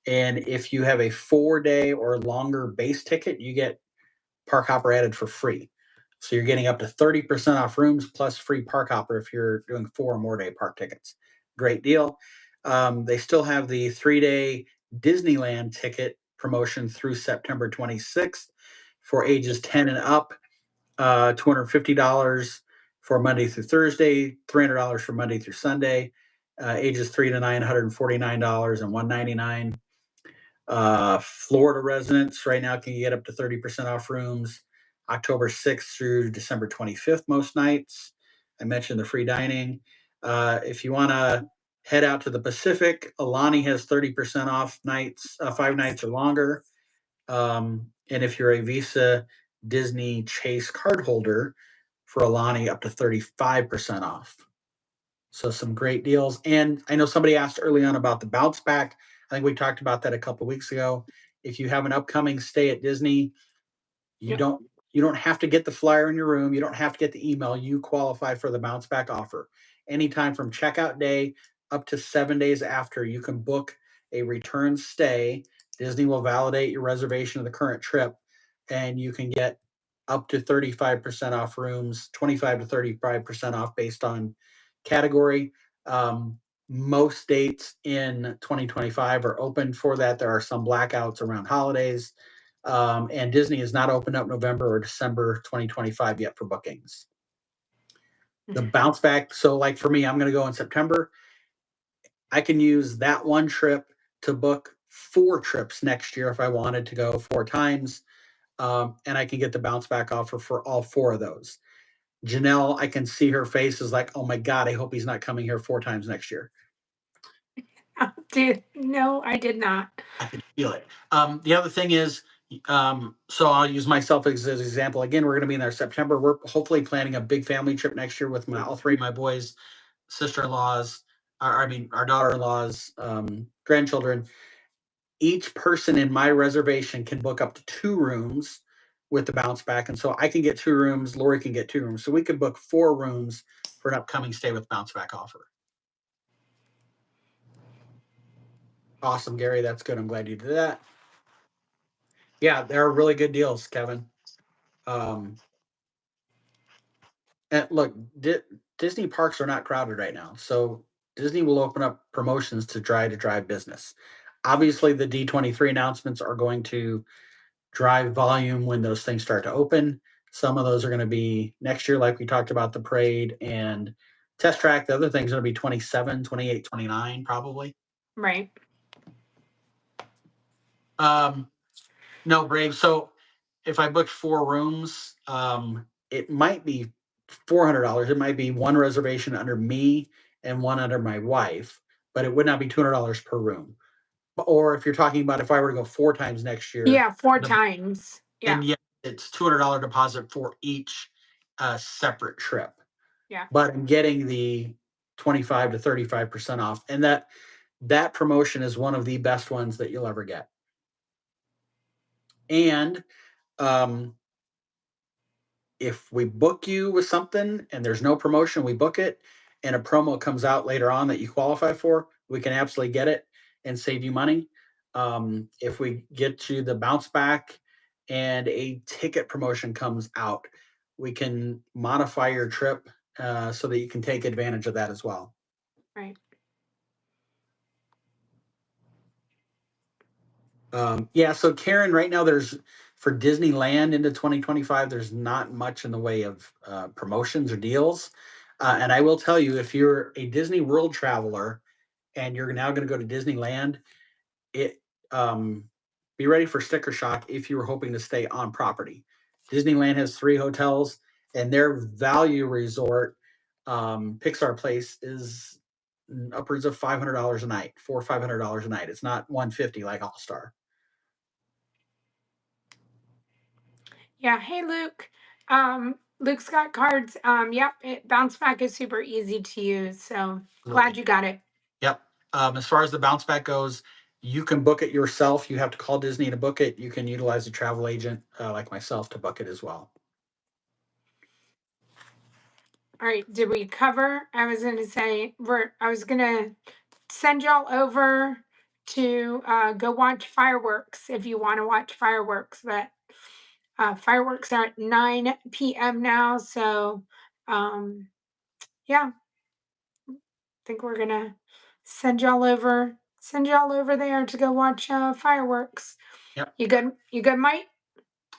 And if you have a 4-day or longer base ticket, you get Park Hopper added for free. So you're getting up to 30% off rooms plus free Park Hopper if you're doing 4 or more day park tickets. Great deal. They still have the 3-day Disneyland ticket promotion through September 26th for ages 10 and up. $250 for Monday through Thursday, $300 for Monday through Sunday. Ages 3 to 9, $149 and $199. Florida residents right now can get up to 30% off rooms October 6th through December 25th most nights. I mentioned the free dining. If you want to head out to the Pacific, Alani has 30% off nights, 5 nights or longer. And if you're a Visa Disney Chase card holder for Alani, up to 35% off. So some great deals. And I know somebody asked early on about the Bounceback. I think we talked about that a couple of weeks ago. If you have an upcoming stay at Disney, you Yep. don't have to get the flyer in your room. You don't have to get the email. You qualify for the Bounceback offer. Anytime from checkout day up to 7 days after, you can book a return stay. Disney will validate your reservation of the current trip, and you can get up to 35% off rooms, 25 to 35% off based on category. Um, Most dates in 2025 are open for that. There are some blackouts around holidays. And Disney has not opened up November or December 2025 yet for bookings. The bounce back. So, like for me, I'm going to go in September. I can use that one trip to book 4 trips next year if I wanted to go 4 times. And I can get the bounce back offer for all 4 of those. Janelle, I can see her face is like, oh my God, I hope he's not coming here 4 times next year. Dude, no, I did not. I can feel it. The other thing is, so I'll use myself as an example. Again, we're going to be in there September. We're hopefully planning a big family trip next year with all 3 of my boys, sister-in-laws, our daughter-in-laws, grandchildren. Each person in my reservation can book up to 2 rooms with the bounce back. And so I can get 2 rooms, Lori can get 2 rooms. So we could book 4 rooms for an upcoming stay with bounce back offer. Awesome, Gary. That's good. I'm glad you did that. Yeah, there are really good deals, Kevin. Um, and look, Disney parks are not crowded right now. So Disney will open up promotions to try to drive business. Obviously, the D23 announcements are going to drive volume when those things start to open. Some of those are going to be next year, like we talked about the parade and test track. The other things are going to be 27, 28, 29, probably. Right. No, Brave. So if I booked 4 rooms, it might be $400. It might be one reservation under me and one under my wife, but it would not be $200 per room. Or if you're talking about if I were to go 4 times next year, Yeah, 4 times. then Yeah. yeah, it's $200 deposit for each separate trip. Yeah. But I'm getting the 25 to 35% off, and that promotion is one of the best ones that you'll ever get. And um, if we book you with something and there's no promotion, we book it, and a promo comes out later on that you qualify for, we can absolutely get it and save you money. If we get you the bounce back and a ticket promotion comes out, we can modify your trip so that you can take advantage of that as well. Right. Yeah, so Karen, right now there's for Disneyland into 2025, there's not much in the way of promotions or deals. And I will tell you, if you're a Disney World traveler and you're now going to go to Disneyland, it be ready for sticker shock if you were hoping to stay on property. Disneyland has 3 hotels, and their value resort, Pixar Place, is upwards of $500 a night, $500 a night. It's not 150 like All Star. Yeah. Hey, Luke. Luke's got cards. Yep. Bounce back is super easy to use. So glad Absolutely. you got it. Yep. As far as the bounce back goes, you can book it yourself. You have to call Disney to book it. You can utilize a travel agent like myself to book it as well. All right. Did we cover? I was going to say, I was going to send y'all over to go watch fireworks if you want to watch fireworks. But fireworks are at 9 p.m. now. So, yeah, I think we're going to send y'all over there to go watch fireworks. Yep. You good? You good, Mike?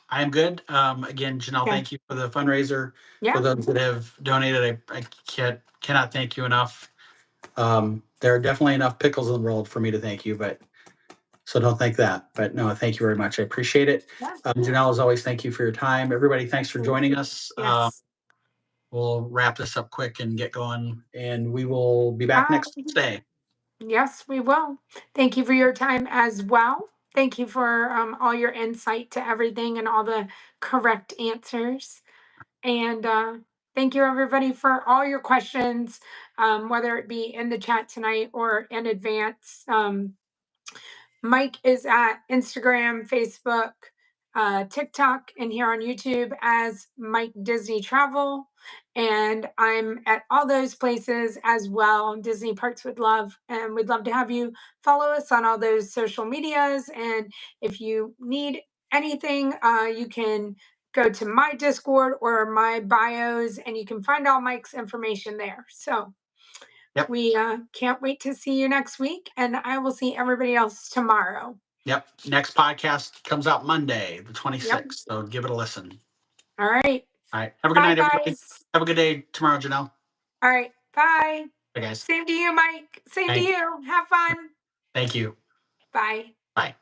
I am good. Again, Janelle, Okay. thank you for the fundraiser. For Yeah. those that have donated, I cannot thank you enough. There are definitely enough pickles in the world for me to thank you, but so don't think that. But no, thank you very much. I appreciate it. Yeah. Janelle, as always, thank you for your time. Everybody, thanks for joining us. Yes. We'll wrap this up quick and get going, and we will be back next Tuesday. Yes, we will. Thank you for your time as well. Thank you for all your insight to everything and all the correct answers. And thank you, everybody, for all your questions, whether it be in the chat tonight or in advance. Mike is at Instagram, Facebook, TikTok, and here on YouTube as Mike Disney Travel. And I'm at all those places as well. Disney Parks with Love. And we'd love to have you follow us on all those social medias. And if you need anything, you can go to my Discord or my bios, and you can find all Mike's information there. So Yep. we can't wait to see you next week, and I will see everybody else tomorrow. Yep. Next podcast comes out Monday, the Yep. 26th. So give it a listen. All right. All right. Have a good Bye, night, everybody. guys. Have a good day tomorrow, Janelle. All right. Bye. Bye, guys. Same to you, Mike. Same to Thank, you. Have fun. thank you. Bye. Bye.